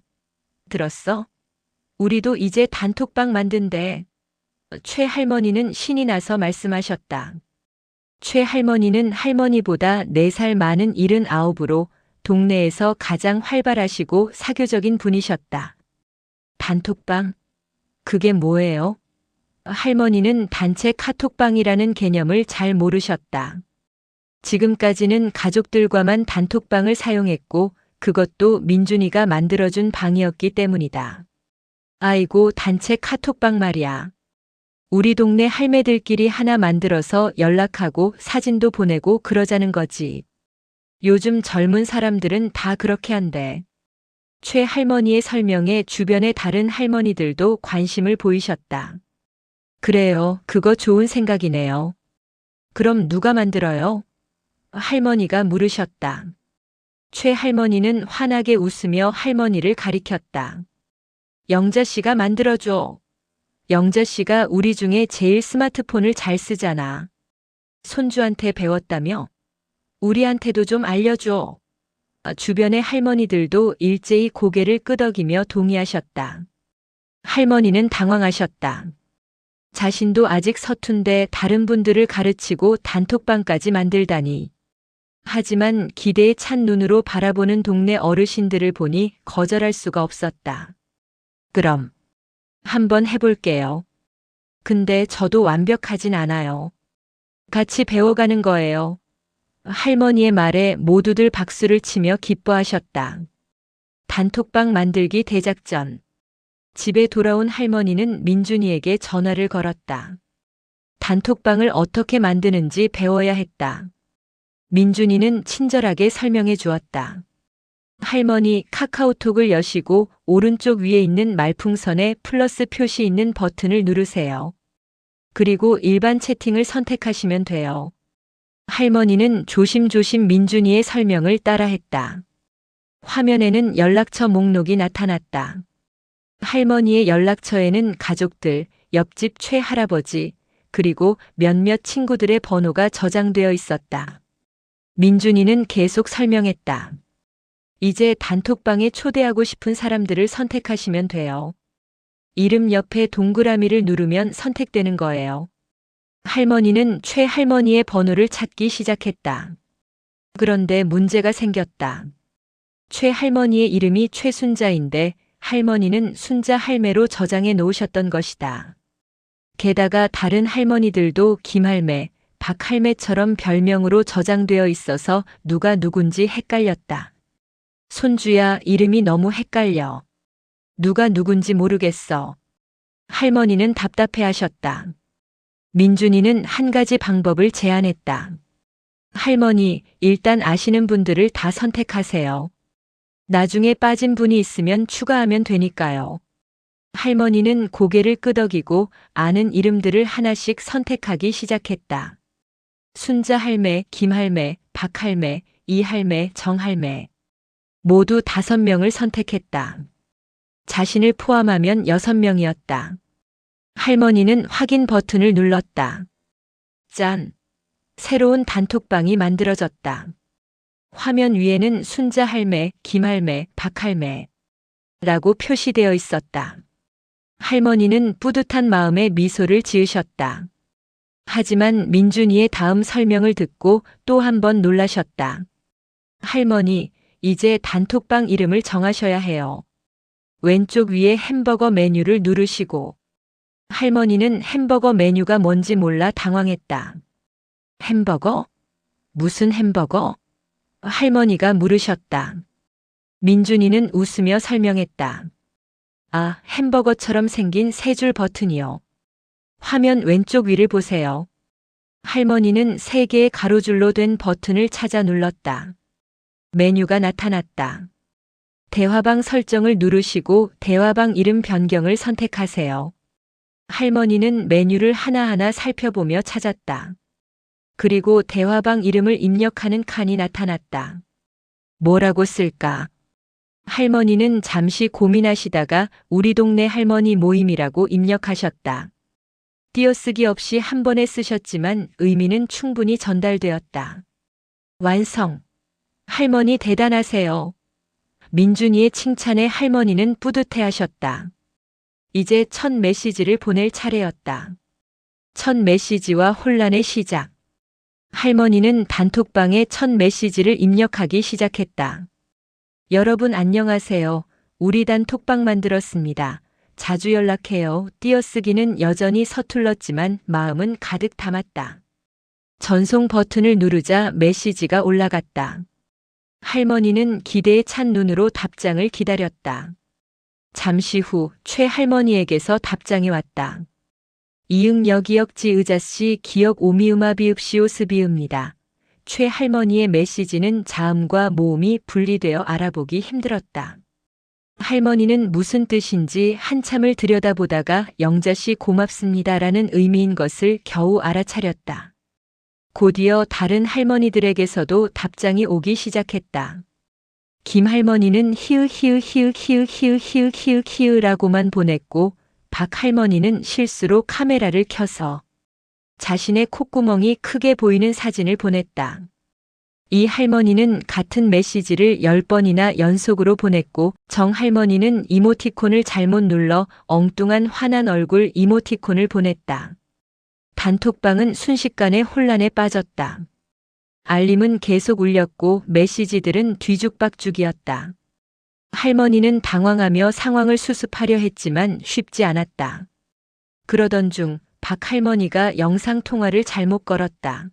들었어? 우리도 이제 단톡방 만든대. 최 할머니는 신이 나서 말씀하셨다. 최 할머니는 할머니보다 4살 많은 79으로 동네에서 가장 활발하시고 사교적인 분이셨다. 단톡방? 그게 뭐예요? 할머니는 단체 카톡방이라는 개념을 잘 모르셨다. 지금까지는 가족들과만 단톡방을 사용했고 그것도 민준이가 만들어준 방이었기 때문이다. 아이고, 단체 카톡방 말이야. 우리 동네 할매들끼리 하나 만들어서 연락하고 사진도 보내고 그러자는 거지. 요즘 젊은 사람들은 다 그렇게 한대. 최 할머니의 설명에 주변의 다른 할머니들도 관심을 보이셨다. 그래요, 그거 좋은 생각이네요. 그럼 누가 만들어요? 할머니가 물으셨다. 최 할머니는 환하게 웃으며 할머니를 가리켰다. 영자 씨가 만들어줘. 영자 씨가 우리 중에 제일 스마트폰을 잘 쓰잖아. 손주한테 배웠다며? 우리한테도 좀 알려줘. 주변의 할머니들도 일제히 고개를 끄덕이며 동의하셨다. 할머니는 당황하셨다. 자신도 아직 서툰데 다른 분들을 가르치고 단톡방까지 만들다니. 하지만 기대에 찬 눈으로 바라보는 동네 어르신들을 보니 거절할 수가 없었다. 그럼 한번 해볼게요. 근데 저도 완벽하진 않아요. 같이 배워가는 거예요. 할머니의 말에 모두들 박수를 치며 기뻐하셨다. 단톡방 만들기 대작전. 집에 돌아온 할머니는 민준이에게 전화를 걸었다. 단톡방을 어떻게 만드는지 배워야 했다. 민준이는 친절하게 설명해 주었다. 할머니, 카카오톡을 여시고 오른쪽 위에 있는 말풍선에 플러스 표시 있는 버튼을 누르세요. 그리고 일반 채팅을 선택하시면 돼요. 할머니는 조심조심 민준이의 설명을 따라했다. 화면에는 연락처 목록이 나타났다. 할머니의 연락처에는 가족들, 옆집 최 할아버지, 그리고 몇몇 친구들의 번호가 저장되어 있었다. 민준이는 계속 설명했다. 이제 단톡방에 초대하고 싶은 사람들을 선택하시면 돼요. 이름 옆에 동그라미를 누르면 선택되는 거예요. 할머니는 최 할머니의 번호를 찾기 시작했다. 그런데 문제가 생겼다. 최 할머니의 이름이 최순자인데 할머니는 순자 할매로 저장해 놓으셨던 것이다. 게다가 다른 할머니들도 김할매, 박할매처럼 별명으로 저장되어 있어서 누가 누군지 헷갈렸다. 손주야, 이름이 너무 헷갈려. 누가 누군지 모르겠어. 할머니는 답답해하셨다. 민준이는 한 가지 방법을 제안했다. 할머니, 일단 아시는 분들을 다 선택하세요. 나중에 빠진 분이 있으면 추가하면 되니까요. 할머니는 고개를 끄덕이고 아는 이름들을 하나씩 선택하기 시작했다. 순자 할매, 김 할매, 박 할매, 이 할매, 정 할매. 모두 5명을 선택했다. 자신을 포함하면 6명이었다. 할머니는 확인 버튼을 눌렀다. 짠! 새로운 단톡방이 만들어졌다. 화면 위에는 순자 할매, 김 할매, 박 할매 라고 표시되어 있었다. 할머니는 뿌듯한 마음에 미소를 지으셨다. 하지만 민준이의 다음 설명을 듣고 또 한 번 놀라셨다. 할머니, 이제 단톡방 이름을 정하셔야 해요. 왼쪽 위에 햄버거 메뉴를 누르시고 할머니는 햄버거 메뉴가 뭔지 몰라 당황했다. 햄버거? 무슨 햄버거? 할머니가 물으셨다. 민준이는 웃으며 설명했다. 아, 햄버거처럼 생긴 세 줄 버튼이요. 화면 왼쪽 위를 보세요. 할머니는 세 개의 가로줄로 된 버튼을 찾아 눌렀다. 메뉴가 나타났다. 대화방 설정을 누르시고 대화방 이름 변경을 선택하세요. 할머니는 메뉴를 하나하나 살펴보며 찾았다. 그리고 대화방 이름을 입력하는 칸이 나타났다. 뭐라고 쓸까? 할머니는 잠시 고민하시다가 우리 동네 할머니 모임이라고 입력하셨다. 띄어쓰기 없이 한 번에 쓰셨지만 의미는 충분히 전달되었다. 완성. 할머니 대단하세요. 민준이의 칭찬에 할머니는 뿌듯해하셨다. 이제 첫 메시지를 보낼 차례였다. 첫 메시지와 혼란의 시작. 할머니는 단톡방에 첫 메시지를 입력하기 시작했다. 여러분 안녕하세요. 우리 단톡방 만들었습니다. 자주 연락해요. 띄어쓰기는 여전히 서툴렀지만 마음은 가득 담았다. 전송 버튼을 누르자 메시지가 올라갔다. 할머니는 기대에 찬 눈으로 답장을 기다렸다. 잠시 후 최할머니에게서 답장이 왔다. 이응 여기역지 의자씨 기역 오미음아비읍시오스비읍니다. 최할머니의 메시지는 자음과 모음이 분리되어 알아보기 힘들었다. 할머니는 무슨 뜻인지 한참을 들여다보다가 영자씨 고맙습니다라는 의미인 것을 겨우 알아차렸다. 곧이어 다른 할머니들에게서도 답장이 오기 시작했다. 김할머니는 히읗히읗히읗히읗히읗히읗히읗히읗라고만 보냈고 박할머니는 실수로 카메라를 켜서 자신의 콧구멍이 크게 보이는 사진을 보냈다. 이 할머니는 같은 메시지를 10번이나 연속으로 보냈고 정할머니는 이모티콘을 잘못 눌러 엉뚱한 화난 얼굴 이모티콘을 보냈다. 단톡방은 순식간에 혼란에 빠졌다. 알림은 계속 울렸고 메시지들은 뒤죽박죽이었다. 할머니는 당황하며 상황을 수습하려 했지만 쉽지 않았다. 그러던 중 박할머니가 영상통화를 잘못 걸었다.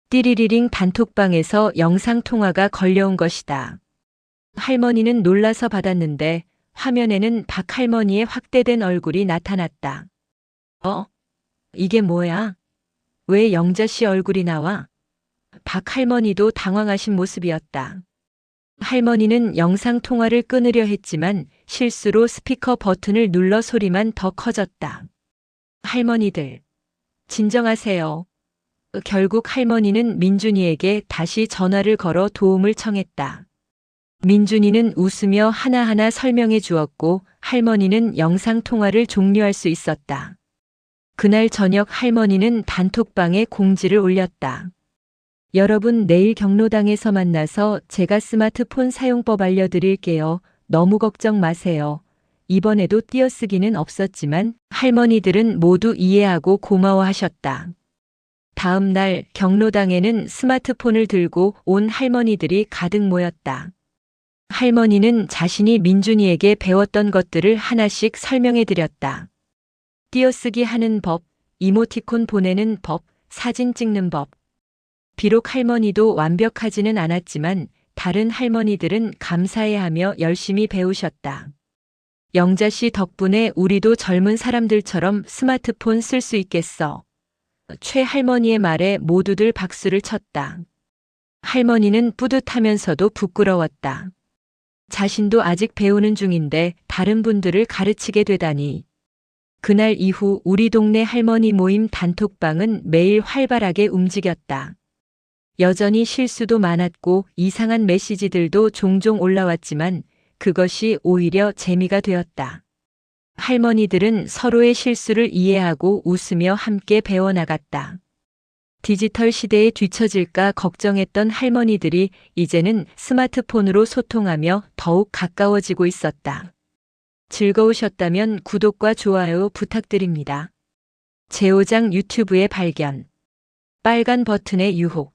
띠리리링 단톡방에서 영상통화가 걸려온 것이다. 할머니는 놀라서 받았는데 화면에는 박할머니의 확대된 얼굴이 나타났다. 이게 뭐야? 왜 영자씨 얼굴이 나와? 박할머니도 당황하신 모습이었다. 할머니는 영상통화를 끊으려 했지만 실수로 스피커 버튼을 눌러 소리만 더 커졌다. 할머니들, 진정하세요. 결국 할머니는 민준이에게 다시 전화를 걸어 도움을 청했다. 민준이는 웃으며 하나하나 설명해 주었고 할머니는 영상통화를 종료할 수 있었다. 그날 저녁 할머니는 단톡방에 공지를 올렸다. 여러분 내일 경로당에서 만나서 제가 스마트폰 사용법 알려드릴게요. 너무 걱정 마세요. 이번에도 띄어쓰기는 없었지만 할머니들은 모두 이해하고 고마워하셨다. 다음 날 경로당에는 스마트폰을 들고 온 할머니들이 가득 모였다. 할머니는 자신이 민준이에게 배웠던 것들을 하나씩 설명해 드렸다. 띄어쓰기 하는 법, 이모티콘 보내는 법, 사진 찍는 법. 비록 할머니도 완벽하지는 않았지만 다른 할머니들은 감사해하며 열심히 배우셨다. 영자씨 덕분에 우리도 젊은 사람들처럼 스마트폰 쓸 수 있겠어. 최할머니의 말에 모두들 박수를 쳤다. 할머니는 뿌듯하면서도 부끄러웠다. 자신도 아직 배우는 중인데 다른 분들을 가르치게 되다니. 그날 이후 우리 동네 할머니 모임 단톡방은 매일 활발하게 움직였다. 여전히 실수도 많았고 이상한 메시지들도 종종 올라왔지만 그것이 오히려 재미가 되었다. 할머니들은 서로의 실수를 이해하고 웃으며 함께 배워나갔다. 디지털 시대에 뒤처질까 걱정했던 할머니들이 이제는 스마트폰으로 소통하며 더욱 가까워지고 있었다. 즐거우셨다면 구독과 좋아요 부탁드립니다. 제오장 유튜브의 발견. 빨간 버튼의 유혹.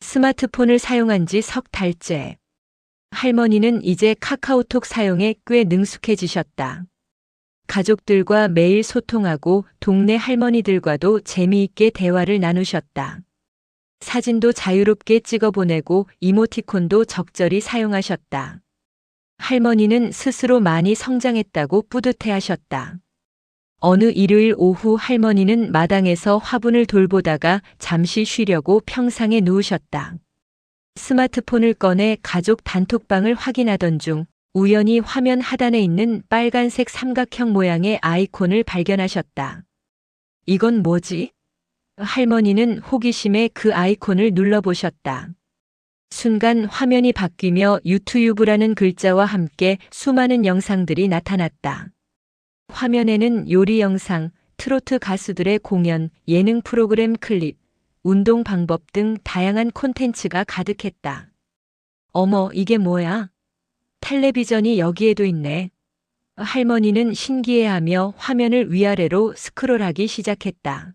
스마트폰을 사용한 지 석 달째. 할머니는 이제 카카오톡 사용에 꽤 능숙해지셨다. 가족들과 매일 소통하고 동네 할머니들과도 재미있게 대화를 나누셨다. 사진도 자유롭게 찍어 보내고 이모티콘도 적절히 사용하셨다. 할머니는 스스로 많이 성장했다고 뿌듯해하셨다. 어느 일요일 오후 할머니는 마당에서 화분을 돌보다가 잠시 쉬려고 평상에 누우셨다. 스마트폰을 꺼내 가족 단톡방을 확인하던 중 우연히 화면 하단에 있는 빨간색 삼각형 모양의 아이콘을 발견하셨다. 이건 뭐지? 할머니는 호기심에 그 아이콘을 눌러보셨다. 순간 화면이 바뀌며 유튜브라는 글자와 함께 수많은 영상들이 나타났다. 화면에는 요리 영상, 트로트 가수들의 공연, 예능 프로그램 클립, 운동 방법 등 다양한 콘텐츠가 가득했다. 어머, 이게 뭐야? 텔레비전이 여기에도 있네. 할머니는 신기해하며 화면을 위아래로 스크롤하기 시작했다.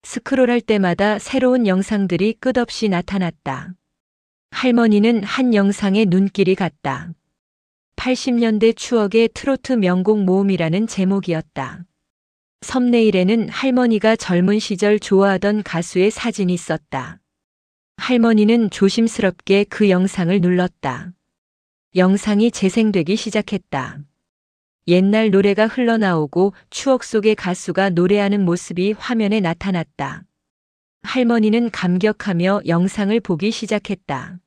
스크롤할 때마다 새로운 영상들이 끝없이 나타났다. 할머니는 한 영상에 눈길이 갔다. 80년대 추억의 트로트 명곡 모음이라는 제목이었다. 썸네일에는 할머니가 젊은 시절 좋아하던 가수의 사진이 있었다. 할머니는 조심스럽게 그 영상을 눌렀다. 영상이 재생되기 시작했다. 옛날 노래가 흘러나오고 추억 속의 가수가 노래하는 모습이 화면에 나타났다. 할머니는 감격하며 영상을 보기 시작했다.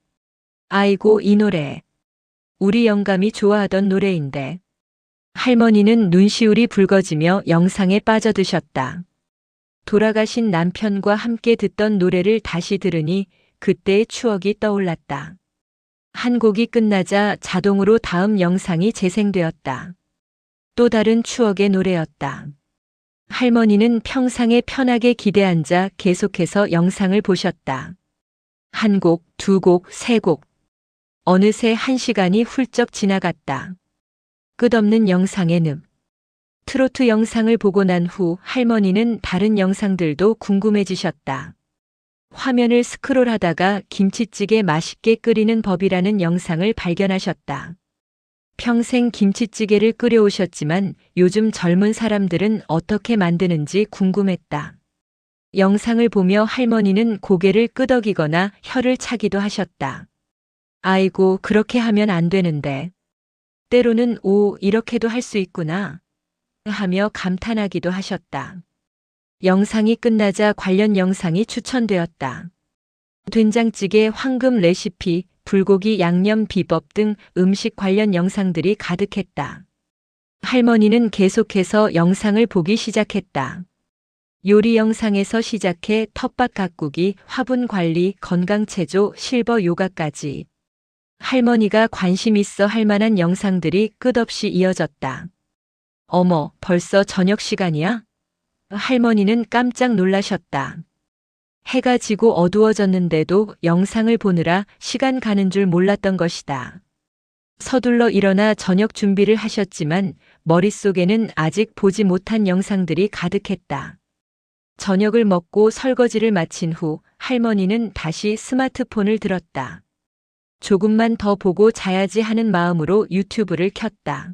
아이고, 이 노래. 우리 영감이 좋아하던 노래인데. 할머니는 눈시울이 붉어지며 영상에 빠져드셨다. 돌아가신 남편과 함께 듣던 노래를 다시 들으니 그때의 추억이 떠올랐다. 한 곡이 끝나자 자동으로 다음 영상이 재생되었다. 또 다른 추억의 노래였다. 할머니는 평상에 편하게 기대앉아 계속해서 영상을 보셨다. 한 곡, 두 곡, 세 곡. 어느새 1시간이 훌쩍 지나갔다. 끝없는 영상의 늪. 트로트 영상을 보고 난 후 할머니는 다른 영상들도 궁금해지셨다. 화면을 스크롤하다가 김치찌개 맛있게 끓이는 법이라는 영상을 발견하셨다. 평생 김치찌개를 끓여오셨지만 요즘 젊은 사람들은 어떻게 만드는지 궁금했다. 영상을 보며 할머니는 고개를 끄덕이거나 혀를 차기도 하셨다. 아이고, 그렇게 하면 안 되는데. 때로는 오, 이렇게도 할 수 있구나 하며 감탄하기도 하셨다. 영상이 끝나자 관련 영상이 추천되었다. 된장찌개 황금 레시피, 불고기 양념 비법 등 음식 관련 영상들이 가득했다. 할머니는 계속해서 영상을 보기 시작했다. 요리 영상에서 시작해 텃밭 가꾸기, 화분 관리, 건강체조, 실버 요가까지. 할머니가 관심 있어 할 만한 영상들이 끝없이 이어졌다. 어머, 벌써 저녁 시간이야? 할머니는 깜짝 놀라셨다. 해가 지고 어두워졌는데도 영상을 보느라 시간 가는 줄 몰랐던 것이다. 서둘러 일어나 저녁 준비를 하셨지만 머릿속에는 아직 보지 못한 영상들이 가득했다. 저녁을 먹고 설거지를 마친 후 할머니는 다시 스마트폰을 들었다. 조금만 더 보고 자야지 하는 마음으로 유튜브를 켰다.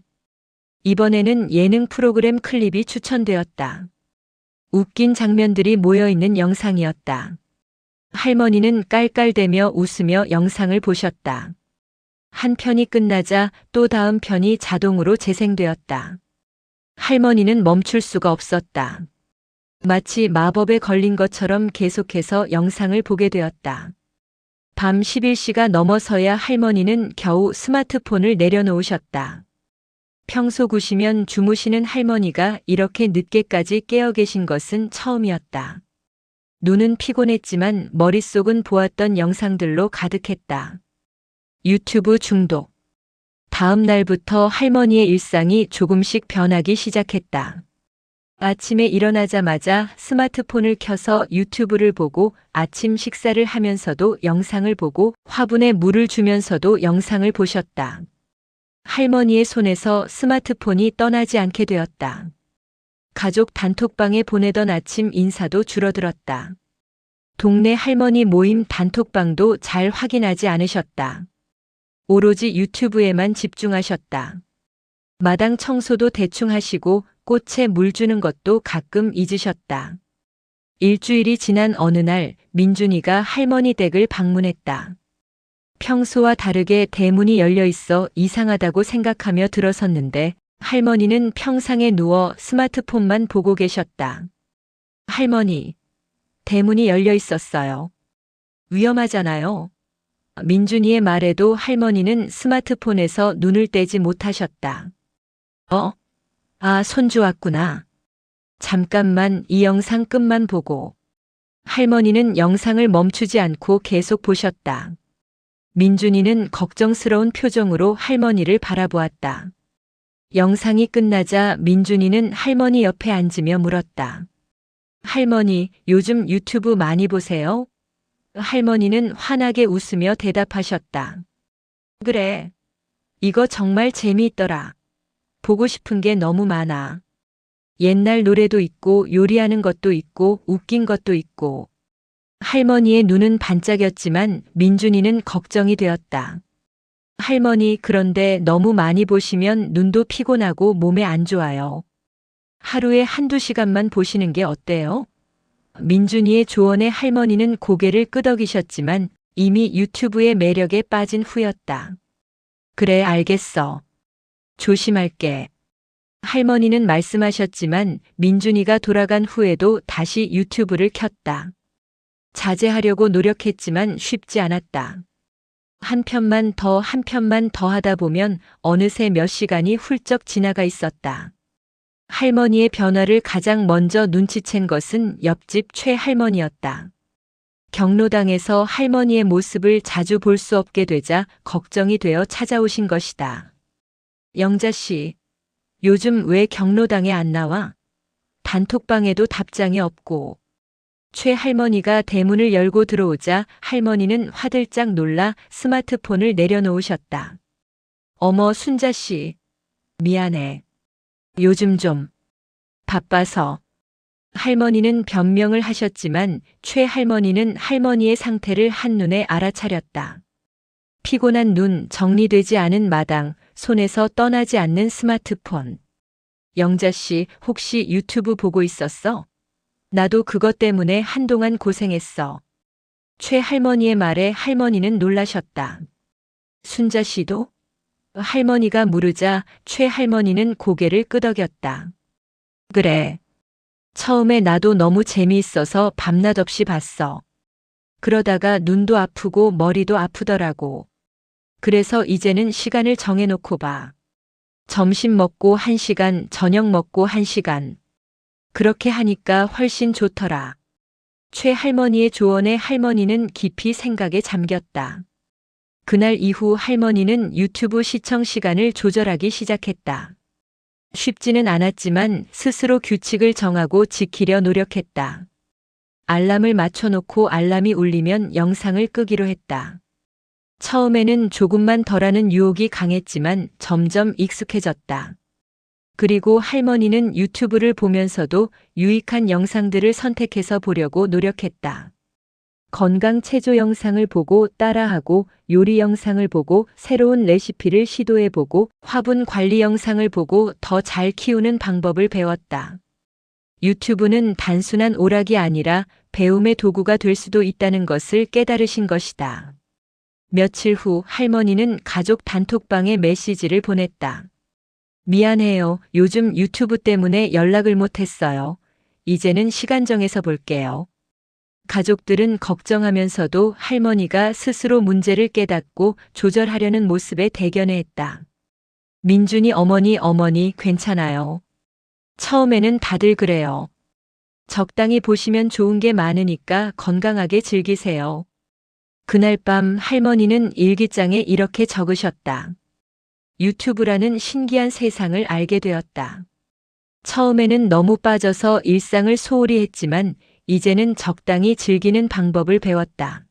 이번에는 예능 프로그램 클립이 추천되었다. 웃긴 장면들이 모여있는 영상이었다. 할머니는 깔깔대며 웃으며 영상을 보셨다. 한 편이 끝나자 또 다음 편이 자동으로 재생되었다. 할머니는 멈출 수가 없었다. 마치 마법에 걸린 것처럼 계속해서 영상을 보게 되었다. 밤 11시가 넘어서야 할머니는 겨우 스마트폰을 내려놓으셨다. 평소 9시면 주무시는 할머니가 이렇게 늦게까지 깨어 계신 것은 처음이었다. 눈은 피곤했지만 머릿속은 보았던 영상들로 가득했다. 유튜브 중독. 다음 날부터 할머니의 일상이 조금씩 변하기 시작했다. 아침에 일어나자마자 스마트폰을 켜서 유튜브를 보고 아침 식사를 하면서도 영상을 보고 화분에 물을 주면서도 영상을 보셨다. 할머니의 손에서 스마트폰이 떠나지 않게 되었다. 가족 단톡방에 보내던 아침 인사도 줄어들었다. 동네 할머니 모임 단톡방도 잘 확인하지 않으셨다. 오로지 유튜브에만 집중하셨다. 마당 청소도 대충 하시고 꽃에 물 주는 것도 가끔 잊으셨다. 일주일이 지난 어느 날 민준이가 할머니 댁을 방문했다. 평소와 다르게 대문이 열려 있어 이상하다고 생각하며 들어섰는데 할머니는 평상에 누워 스마트폰만 보고 계셨다. 할머니, 대문이 열려 있었어요. 위험하잖아요. 민준이의 말에도 할머니는 스마트폰에서 눈을 떼지 못하셨다. 손주 왔구나. 잠깐만 이 영상 끝만 보고. 할머니는 영상을 멈추지 않고 계속 보셨다. 민준이는 걱정스러운 표정으로 할머니를 바라보았다. 영상이 끝나자 민준이는 할머니 옆에 앉으며 물었다. 할머니, 요즘 유튜브 많이 보세요? 할머니는 환하게 웃으며 대답하셨다. 그래. 이거 정말 재미있더라. 보고 싶은 게 너무 많아. 옛날 노래도 있고 요리하는 것도 있고 웃긴 것도 있고. 할머니의 눈은 반짝였지만 민준이는 걱정이 되었다. 할머니, 그런데 너무 많이 보시면 눈도 피곤하고 몸에 안 좋아요. 하루에 한두 시간만 보시는 게 어때요? 민준이의 조언에 할머니는 고개를 끄덕이셨지만 이미 유튜브의 매력에 빠진 후였다. 그래, 알겠어. 조심할게. 할머니는 말씀하셨지만 민준이가 돌아간 후에도 다시 유튜브를 켰다. 자제하려고 노력했지만 쉽지 않았다. 한 편만 더 하다 보면 어느새 몇 시간이 훌쩍 지나가 있었다. 할머니의 변화를 가장 먼저 눈치챈 것은 옆집 최할머니였다. 경로당에서 할머니의 모습을 자주 볼 수 없게 되자 걱정이 되어 찾아오신 것이다. 영자 씨, 요즘 왜 경로당에 안 나와? 단톡방에도 답장이 없고. 최할머니가 대문을 열고 들어오자 할머니는 화들짝 놀라 스마트폰을 내려놓으셨다. 어머, 순자 씨. 미안해. 요즘 좀 바빠서. 할머니는 변명을 하셨지만 최할머니는 할머니의 상태를 한눈에 알아차렸다. 피곤한 눈, 정리되지 않은 마당, 손에서 떠나지 않는 스마트폰. 영자 씨, 혹시 유튜브 보고 있었어? 나도 그것 때문에 한동안 고생했어. 최할머니의 말에 할머니는 놀라셨다. 순자 씨도? 할머니가 물으자 최할머니는 고개를 끄덕였다. 그래. 처음에 나도 너무 재미있어서 밤낮 없이 봤어. 그러다가 눈도 아프고 머리도 아프더라고. 그래서 이제는 시간을 정해놓고 봐. 점심 먹고 1시간, 저녁 먹고 1시간. 그렇게 하니까 훨씬 좋더라. 최할머니의 조언에 할머니는 깊이 생각에 잠겼다. 그날 이후 할머니는 유튜브 시청 시간을 조절하기 시작했다. 쉽지는 않았지만 스스로 규칙을 정하고 지키려 노력했다. 알람을 맞춰놓고 알람이 울리면 영상을 끄기로 했다. 처음에는 조금만 덜하는 유혹이 강했지만 점점 익숙해졌다. 그리고 할머니는 유튜브를 보면서도 유익한 영상들을 선택해서 보려고 노력했다. 건강 체조 영상을 보고 따라하고 요리 영상을 보고 새로운 레시피를 시도해보고 화분 관리 영상을 보고 더 잘 키우는 방법을 배웠다. 유튜브는 단순한 오락이 아니라 배움의 도구가 될 수도 있다는 것을 깨달으신 것이다. 며칠 후 할머니는 가족 단톡방에 메시지를 보냈다. 미안해요. 요즘 유튜브 때문에 연락을 못했어요. 이제는 시간 정해서 볼게요. 가족들은 걱정하면서도 할머니가 스스로 문제를 깨닫고 조절하려는 모습에 대견해했다. 민준이 어머니 괜찮아요. 처음에는 다들 그래요. 적당히 보시면 좋은 게 많으니까 건강하게 즐기세요. 그날 밤 할머니는 일기장에 이렇게 적으셨다. 유튜브라는 신기한 세상을 알게 되었다. 처음에는 너무 빠져서 일상을 소홀히 했지만 이제는 적당히 즐기는 방법을 배웠다.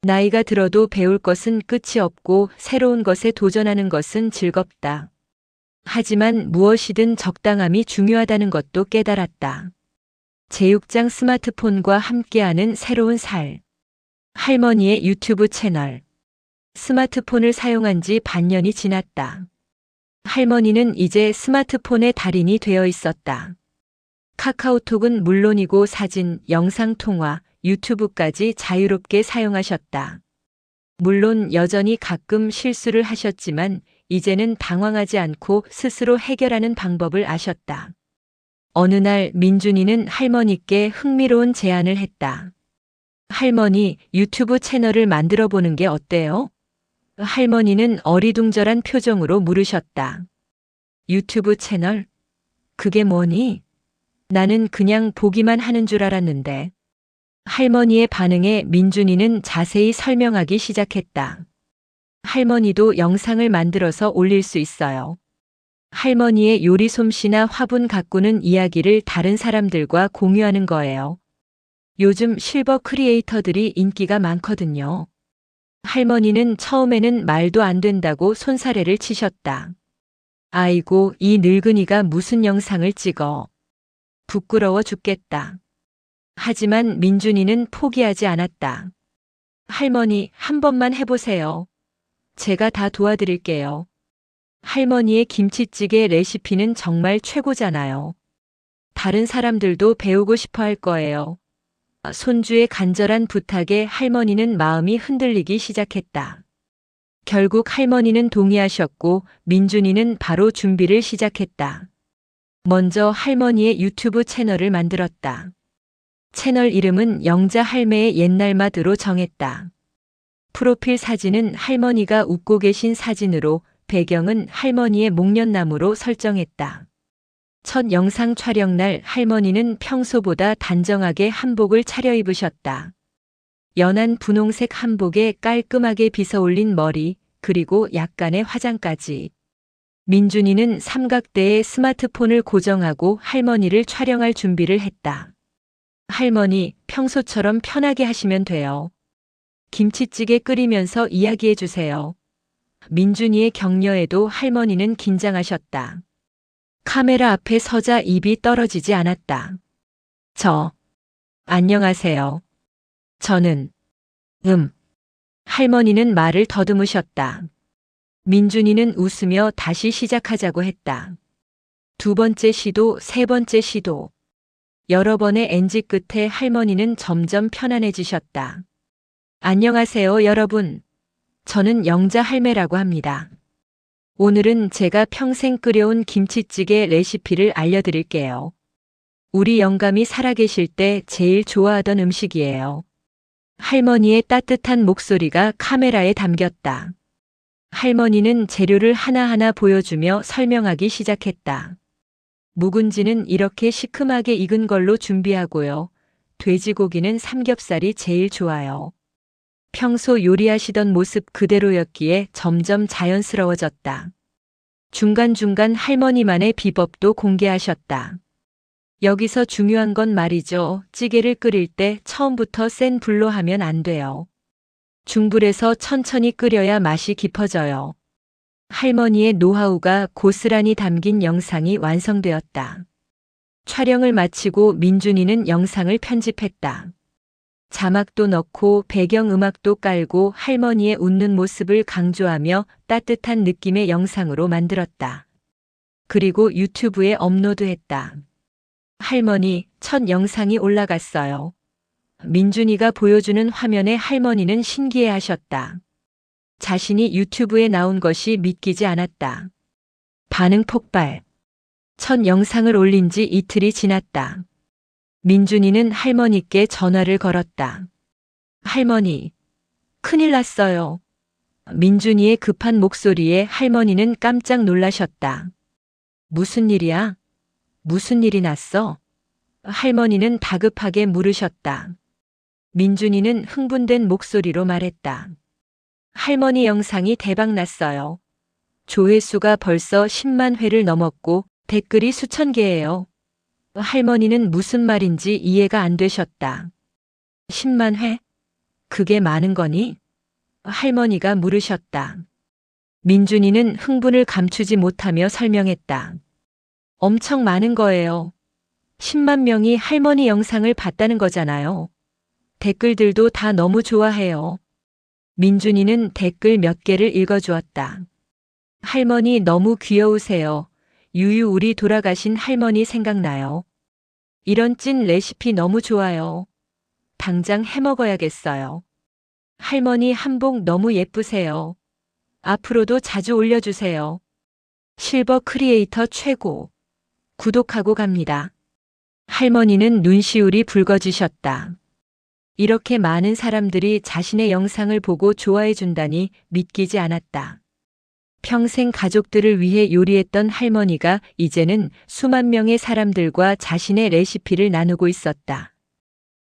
나이가 들어도 배울 것은 끝이 없고 새로운 것에 도전하는 것은 즐겁다. 하지만 무엇이든 적당함이 중요하다는 것도 깨달았다. 제6장 스마트폰과 함께하는 새로운 살. 할머니의 유튜브 채널. 스마트폰을 사용한 지 반년이 지났다. 할머니는 이제 스마트폰의 달인이 되어 있었다. 카카오톡은 물론이고 사진, 영상 통화, 유튜브까지 자유롭게 사용하셨다. 물론 여전히 가끔 실수를 하셨지만 이제는 당황하지 않고 스스로 해결하는 방법을 아셨다. 어느 날 민준이는 할머니께 흥미로운 제안을 했다. 할머니, 유튜브 채널을 만들어 보는 게 어때요? 할머니는 어리둥절한 표정으로 물으셨다. 유튜브 채널? 그게 뭐니? 나는 그냥 보기만 하는 줄 알았는데. 할머니의 반응에 민준이는 자세히 설명하기 시작했다. 할머니도 영상을 만들어서 올릴 수 있어요. 할머니의 요리 솜씨나 화분 가꾸는 이야기를 다른 사람들과 공유하는 거예요. 요즘 실버 크리에이터들이 인기가 많거든요. 할머니는 처음에는 말도 안 된다고 손사래를 치셨다. 아이고, 이 늙은이가 무슨 영상을 찍어. 부끄러워 죽겠다. 하지만 민준이는 포기하지 않았다. 할머니, 한 번만 해보세요. 제가 다 도와드릴게요. 할머니의 김치찌개 레시피는 정말 최고잖아요. 다른 사람들도 배우고 싶어 할 거예요. 손주의 간절한 부탁에 할머니는 마음이 흔들리기 시작했다. 결국 할머니는 동의하셨고 민준이는 바로 준비를 시작했다. 먼저 할머니의 유튜브 채널을 만들었다. 채널 이름은 영자 할매의 옛날 맛으로 정했다. 프로필 사진은 할머니가 웃고 계신 사진으로 배경은 할머니의 목련나무로 설정했다. 첫 영상 촬영 날 할머니는 평소보다 단정하게 한복을 차려입으셨다. 연한 분홍색 한복에 깔끔하게 빗어올린 머리, 그리고 약간의 화장까지. 민준이는 삼각대에 스마트폰을 고정하고 할머니를 촬영할 준비를 했다. 할머니, 평소처럼 편하게 하시면 돼요. 김치찌개 끓이면서 이야기해 주세요. 민준이의 격려에도 할머니는 긴장하셨다. 카메라 앞에 서자 입이 떨어지지 않았다. 안녕하세요. 저는, 할머니는 말을 더듬으셨다. 민준이는 웃으며 다시 시작하자고 했다. 두 번째 시도, 세 번째 시도. 여러 번의 NG 끝에 할머니는 점점 편안해지셨다. 안녕하세요, 여러분. 저는 영자 할매라고 합니다. 오늘은 제가 평생 끓여온 김치찌개 레시피를 알려드릴게요. 우리 영감이 살아계실 때 제일 좋아하던 음식이에요. 할머니의 따뜻한 목소리가 카메라에 담겼다. 할머니는 재료를 하나하나 보여주며 설명하기 시작했다. 묵은지는 이렇게 시큼하게 익은 걸로 준비하고요. 돼지고기는 삼겹살이 제일 좋아요. 평소 요리하시던 모습 그대로였기에 점점 자연스러워졌다. 중간중간 할머니만의 비법도 공개하셨다. 여기서 중요한 건 말이죠. 찌개를 끓일 때 처음부터 센 불로 하면 안 돼요. 중불에서 천천히 끓여야 맛이 깊어져요. 할머니의 노하우가 고스란히 담긴 영상이 완성되었다. 촬영을 마치고 민준이는 영상을 편집했다. 자막도 넣고 배경음악도 깔고 할머니의 웃는 모습을 강조하며 따뜻한 느낌의 영상으로 만들었다. 그리고 유튜브에 업로드했다. 할머니, 첫 영상이 올라갔어요. 민준이가 보여주는 화면에 할머니는 신기해하셨다. 자신이 유튜브에 나온 것이 믿기지 않았다. 반응 폭발. 첫 영상을 올린 지 이틀이 지났다. 민준이는 할머니께 전화를 걸었다. 할머니, 큰일 났어요. 민준이의 급한 목소리에 할머니는 깜짝 놀라셨다. 무슨 일이야? 무슨 일이 났어? 할머니는 다급하게 물으셨다. 민준이는 흥분된 목소리로 말했다. 할머니 영상이 대박 났어요. 조회수가 벌써 10만 회를 넘었고 댓글이 수천 개예요. 할머니는 무슨 말인지 이해가 안 되셨다. 10만 회? 그게 많은 거니? 할머니가 물으셨다. 민준이는 흥분을 감추지 못하며 설명했다. 엄청 많은 거예요. 10만 명이 할머니 영상을 봤다는 거잖아요. 댓글들도 다 너무 좋아해요. 민준이는 댓글 몇 개를 읽어주었다. 할머니 너무 귀여우세요. 유유 우리 돌아가신 할머니 생각나요. 이런 찐 레시피 너무 좋아요. 당장 해 먹어야겠어요. 할머니 한복 너무 예쁘세요. 앞으로도 자주 올려주세요. 실버 크리에이터 최고. 구독하고 갑니다. 할머니는 눈시울이 붉어지셨다. 이렇게 많은 사람들이 자신의 영상을 보고 좋아해 준다니 믿기지 않았다. 평생 가족들을 위해 요리했던 할머니가 이제는 수만 명의 사람들과 자신의 레시피를 나누고 있었다.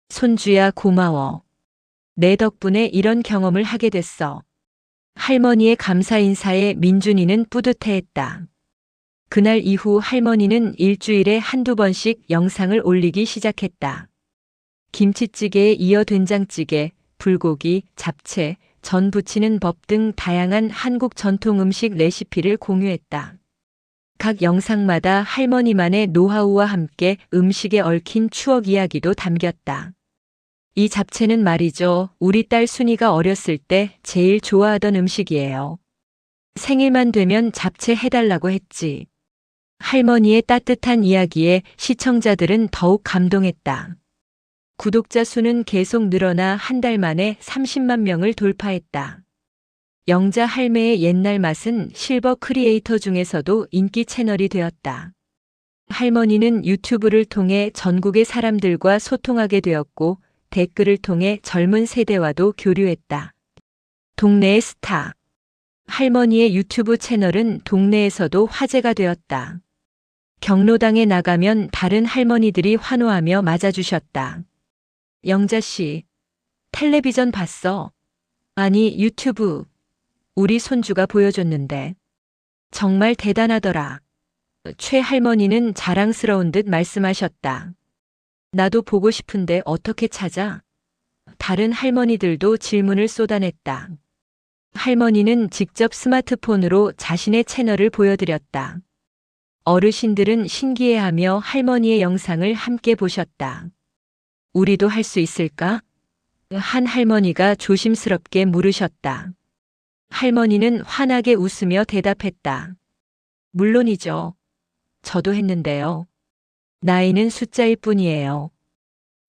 손주야 고마워. 내 덕분에 이런 경험을 하게 됐어. 할머니의 감사 인사에 민준이는 뿌듯해했다. 그날 이후 할머니는 일주일에 한두 번씩 영상을 올리기 시작했다. 김치찌개에 이어 된장찌개, 불고기, 잡채, 전 부치는 법 등 다양한 한국 전통 음식 레시피를 공유했다. 각 영상마다 할머니만의 노하우와 함께 음식에 얽힌 추억 이야기도 담겼다. 이 잡채는 말이죠. 우리 딸 순이가 어렸을 때 제일 좋아하던 음식이에요. 생일만 되면 잡채 해달라고 했지. 할머니의 따뜻한 이야기에 시청자들은 더욱 감동했다. 구독자 수는 계속 늘어나 한 달 만에 30만 명을 돌파했다. 영자 할매의 옛날 맛은 실버 크리에이터 중에서도 인기 채널이 되었다. 할머니는 유튜브를 통해 전국의 사람들과 소통하게 되었고 댓글을 통해 젊은 세대와도 교류했다. 동네의 스타. 할머니의 유튜브 채널은 동네에서도 화제가 되었다. 경로당에 나가면 다른 할머니들이 환호하며 맞아주셨다. 영자씨, 텔레비전 봤어? 아니, 유튜브. 우리 손주가 보여줬는데. 정말 대단하더라. 최 할머니는 자랑스러운 듯 말씀하셨다. 나도 보고 싶은데 어떻게 찾아? 다른 할머니들도 질문을 쏟아냈다. 할머니는 직접 스마트폰으로 자신의 채널을 보여드렸다. 어르신들은 신기해하며 할머니의 영상을 함께 보셨다. 우리도 할 수 있을까? 한 할머니가 조심스럽게 물으셨다. 할머니는 환하게 웃으며 대답했다. 물론이죠. 저도 했는데요. 나이는 숫자일 뿐이에요.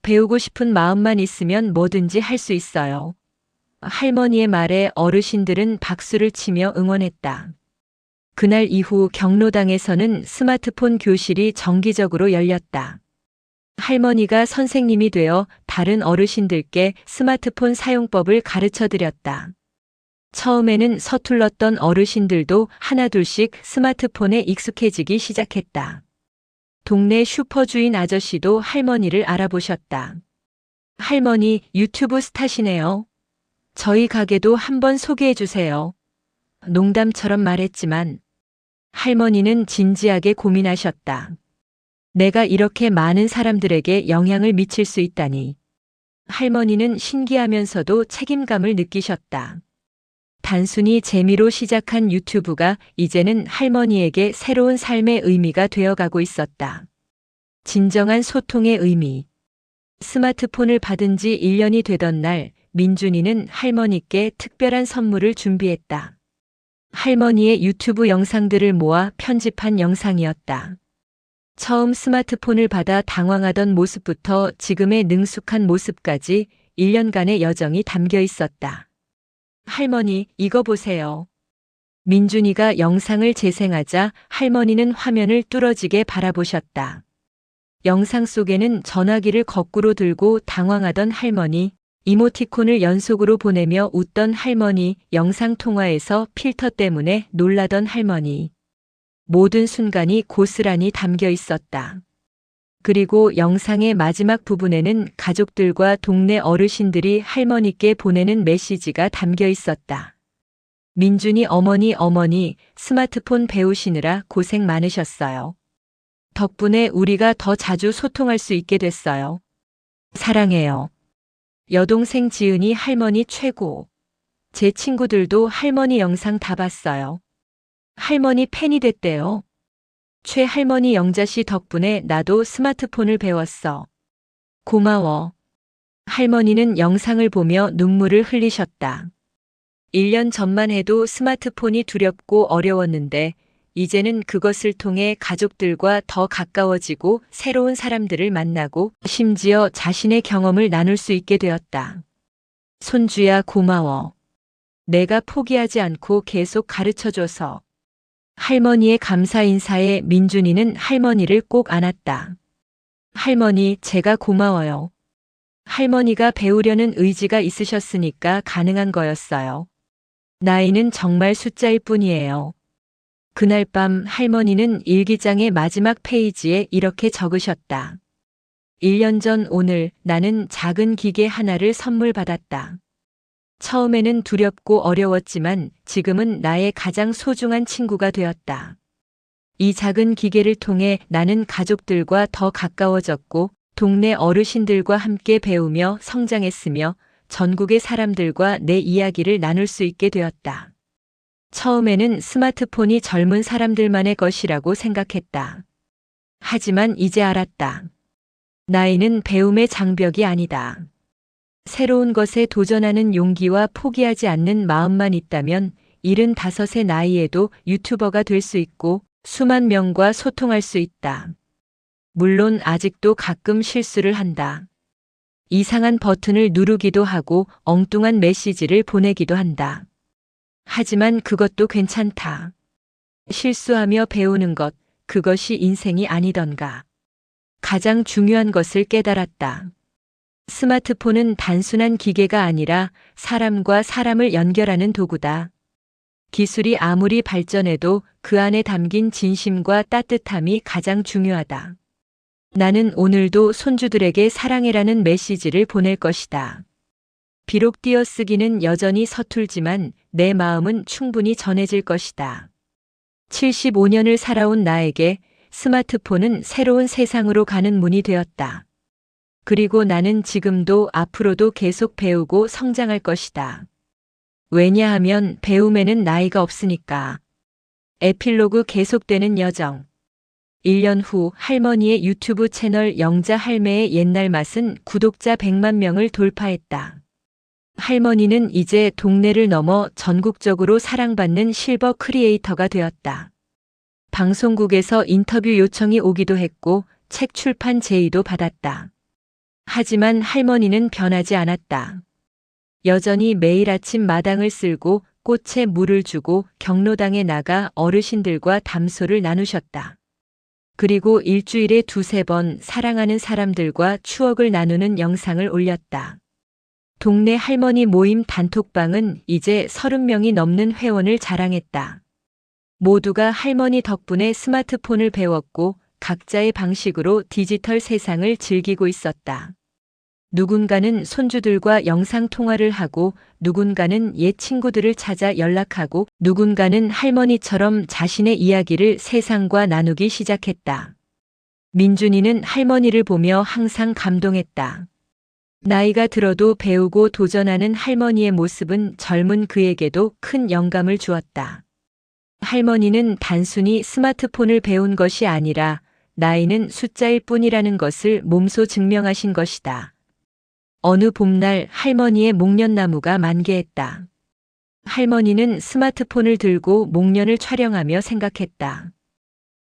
배우고 싶은 마음만 있으면 뭐든지 할 수 있어요. 할머니의 말에 어르신들은 박수를 치며 응원했다. 그날 이후 경로당에서는 스마트폰 교실이 정기적으로 열렸다. 할머니가 선생님이 되어 다른 어르신들께 스마트폰 사용법을 가르쳐 드렸다. 처음에는 서툴렀던 어르신들도 하나둘씩 스마트폰에 익숙해지기 시작했다. 동네 슈퍼주인 아저씨도 할머니를 알아보셨다. 할머니 유튜브 스타시네요. 저희 가게도 한번 소개해 주세요. 농담처럼 말했지만 할머니는 진지하게 고민하셨다. 내가 이렇게 많은 사람들에게 영향을 미칠 수 있다니. 할머니는 신기하면서도 책임감을 느끼셨다. 단순히 재미로 시작한 유튜브가 이제는 할머니에게 새로운 삶의 의미가 되어가고 있었다. 진정한 소통의 의미. 스마트폰을 받은 지 1년이 되던 날, 민준이는 할머니께 특별한 선물을 준비했다. 할머니의 유튜브 영상들을 모아 편집한 영상이었다. 처음 스마트폰을 받아 당황하던 모습부터 지금의 능숙한 모습까지 1년간의 여정이 담겨 있었다. 할머니, 이거 보세요. 민준이가 영상을 재생하자 할머니는 화면을 뚫어지게 바라보셨다. 영상 속에는 전화기를 거꾸로 들고 당황하던 할머니, 이모티콘을 연속으로 보내며 웃던 할머니, 영상 통화에서 필터 때문에 놀라던 할머니. 모든 순간이 고스란히 담겨 있었다. 그리고 영상의 마지막 부분에는 가족들과 동네 어르신들이 할머니께 보내는 메시지가 담겨 있었다. 민준이 어머니, 스마트폰 배우시느라 고생 많으셨어요. 덕분에 우리가 더 자주 소통할 수 있게 됐어요. 사랑해요. 여동생 지은이 할머니 최고. 제 친구들도 할머니 영상 다 봤어요. 할머니 팬이 됐대요. 최 할머니 영자씨 덕분에 나도 스마트폰을 배웠어. 고마워. 할머니는 영상을 보며 눈물을 흘리셨다. 1년 전만 해도 스마트폰이 두렵고 어려웠는데 이제는 그것을 통해 가족들과 더 가까워지고 새로운 사람들을 만나고 심지어 자신의 경험을 나눌 수 있게 되었다. 손주야, 고마워. 내가 포기하지 않고 계속 가르쳐줘서. 할머니의 감사 인사에 민준이는 할머니를 꼭 안았다. 할머니, 제가 고마워요. 할머니가 배우려는 의지가 있으셨으니까 가능한 거였어요. 나이는 정말 숫자일 뿐이에요. 그날 밤 할머니는 일기장의 마지막 페이지에 이렇게 적으셨다. 1년 전 오늘 나는 작은 기계 하나를 선물 받았다. 처음에는 두렵고 어려웠지만 지금은 나의 가장 소중한 친구가 되었다. 이 작은 기계를 통해 나는 가족들과 더 가까워졌고 동네 어르신들과 함께 배우며 성장했으며 전국의 사람들과 내 이야기를 나눌 수 있게 되었다. 처음에는 스마트폰이 젊은 사람들만의 것이라고 생각했다. 하지만 이제 알았다. 나이는 배움의 장벽이 아니다. 새로운 것에 도전하는 용기와 포기하지 않는 마음만 있다면 75의 나이에도 유튜버가 될 수 있고 수만 명과 소통할 수 있다. 물론 아직도 가끔 실수를 한다. 이상한 버튼을 누르기도 하고 엉뚱한 메시지를 보내기도 한다. 하지만 그것도 괜찮다. 실수하며 배우는 것, 그것이 인생이 아니던가. 가장 중요한 것을 깨달았다. 스마트폰은 단순한 기계가 아니라 사람과 사람을 연결하는 도구다. 기술이 아무리 발전해도 그 안에 담긴 진심과 따뜻함이 가장 중요하다. 나는 오늘도 손주들에게 사랑해라는 메시지를 보낼 것이다. 비록 띄어쓰기는 여전히 서툴지만 내 마음은 충분히 전해질 것이다. 75년을 살아온 나에게 스마트폰은 새로운 세상으로 가는 문이 되었다. 그리고 나는 지금도 앞으로도 계속 배우고 성장할 것이다. 왜냐하면 배움에는 나이가 없으니까. 에필로그 계속되는 여정. 1년 후 할머니의 유튜브 채널 영자 할매의 옛날 맛은 구독자 100만 명을 돌파했다. 할머니는 이제 동네를 넘어 전국적으로 사랑받는 실버 크리에이터가 되었다. 방송국에서 인터뷰 요청이 오기도 했고 책 출판 제의도 받았다. 하지만 할머니는 변하지 않았다. 여전히 매일 아침 마당을 쓸고 꽃에 물을 주고 경로당에 나가 어르신들과 담소를 나누셨다. 그리고 일주일에 2~3번 사랑하는 사람들과 추억을 나누는 영상을 올렸다. 동네 할머니 모임 단톡방은 이제 30명이 넘는 회원을 자랑했다. 모두가 할머니 덕분에 스마트폰을 배웠고 각자의 방식으로 디지털 세상을 즐기고 있었다. 누군가는 손주들과 영상 통화를 하고 누군가는 옛 친구들을 찾아 연락하고 누군가는 할머니처럼 자신의 이야기를 세상과 나누기 시작했다. 민준이는 할머니를 보며 항상 감동했다. 나이가 들어도 배우고 도전하는 할머니의 모습은 젊은 그에게도 큰 영감을 주었다. 할머니는 단순히 스마트폰을 배운 것이 아니라 나이는 숫자일 뿐이라는 것을 몸소 증명하신 것이다. 어느 봄날 할머니의 목련나무가 만개했다. 할머니는 스마트폰을 들고 목련을 촬영하며 생각했다.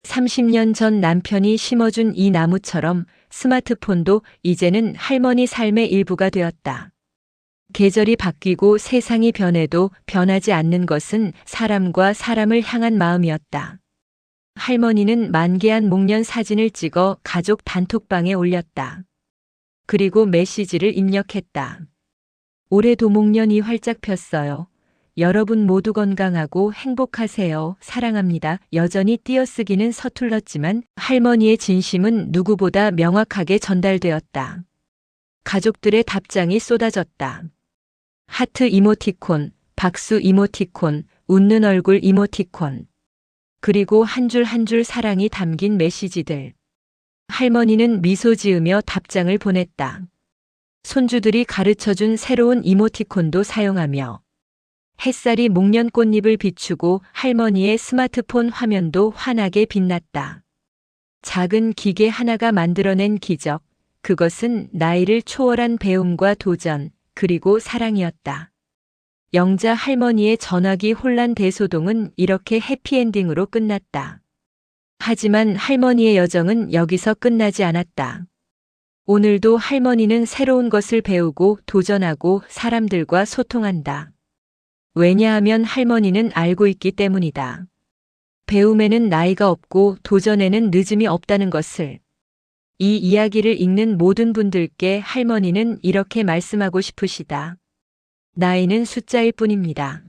30년 전 남편이 심어준 이 나무처럼 스마트폰도 이제는 할머니 삶의 일부가 되었다. 계절이 바뀌고 세상이 변해도 변하지 않는 것은 사람과 사람을 향한 마음이었다. 할머니는 만개한 목련 사진을 찍어 가족 단톡방에 올렸다. 그리고 메시지를 입력했다. 올해도 목련이 활짝 폈어요. 여러분 모두 건강하고 행복하세요. 사랑합니다. 여전히 띄어쓰기는 서툴렀지만 할머니의 진심은 누구보다 명확하게 전달되었다. 가족들의 답장이 쏟아졌다. 하트 이모티콘, 박수 이모티콘, 웃는 얼굴 이모티콘. 그리고 한 줄 한 줄 사랑이 담긴 메시지들. 할머니는 미소 지으며 답장을 보냈다. 손주들이 가르쳐준 새로운 이모티콘도 사용하며 햇살이 목련 꽃잎을 비추고 할머니의 스마트폰 화면도 환하게 빛났다. 작은 기계 하나가 만들어낸 기적, 그것은 나이를 초월한 배움과 도전, 그리고 사랑이었다. 영자 할머니의 전화기 혼란 대소동은 이렇게 해피엔딩으로 끝났다. 하지만 할머니의 여정은 여기서 끝나지 않았다. 오늘도 할머니는 새로운 것을 배우고 도전하고 사람들과 소통한다. 왜냐하면 할머니는 알고 있기 때문이다. 배움에는 나이가 없고 도전에는 늦음이 없다는 것을. 이 이야기를 읽는 모든 분들께 할머니는 이렇게 말씀하고 싶으시다. 나이는 숫자일 뿐입니다.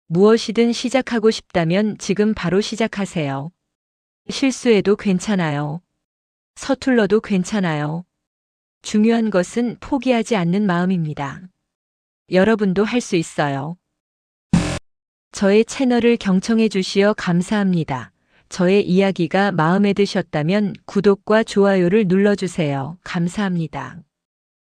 무엇이든 시작하고 싶다면 지금 바로 시작하세요. 실수해도 괜찮아요. 서툴러도 괜찮아요. 중요한 것은 포기하지 않는 마음입니다. 여러분도 할 수 있어요. 저의 채널을 경청해 주시어 감사합니다. 저의 이야기가 마음에 드셨다면 구독과 좋아요를 눌러주세요. 감사합니다.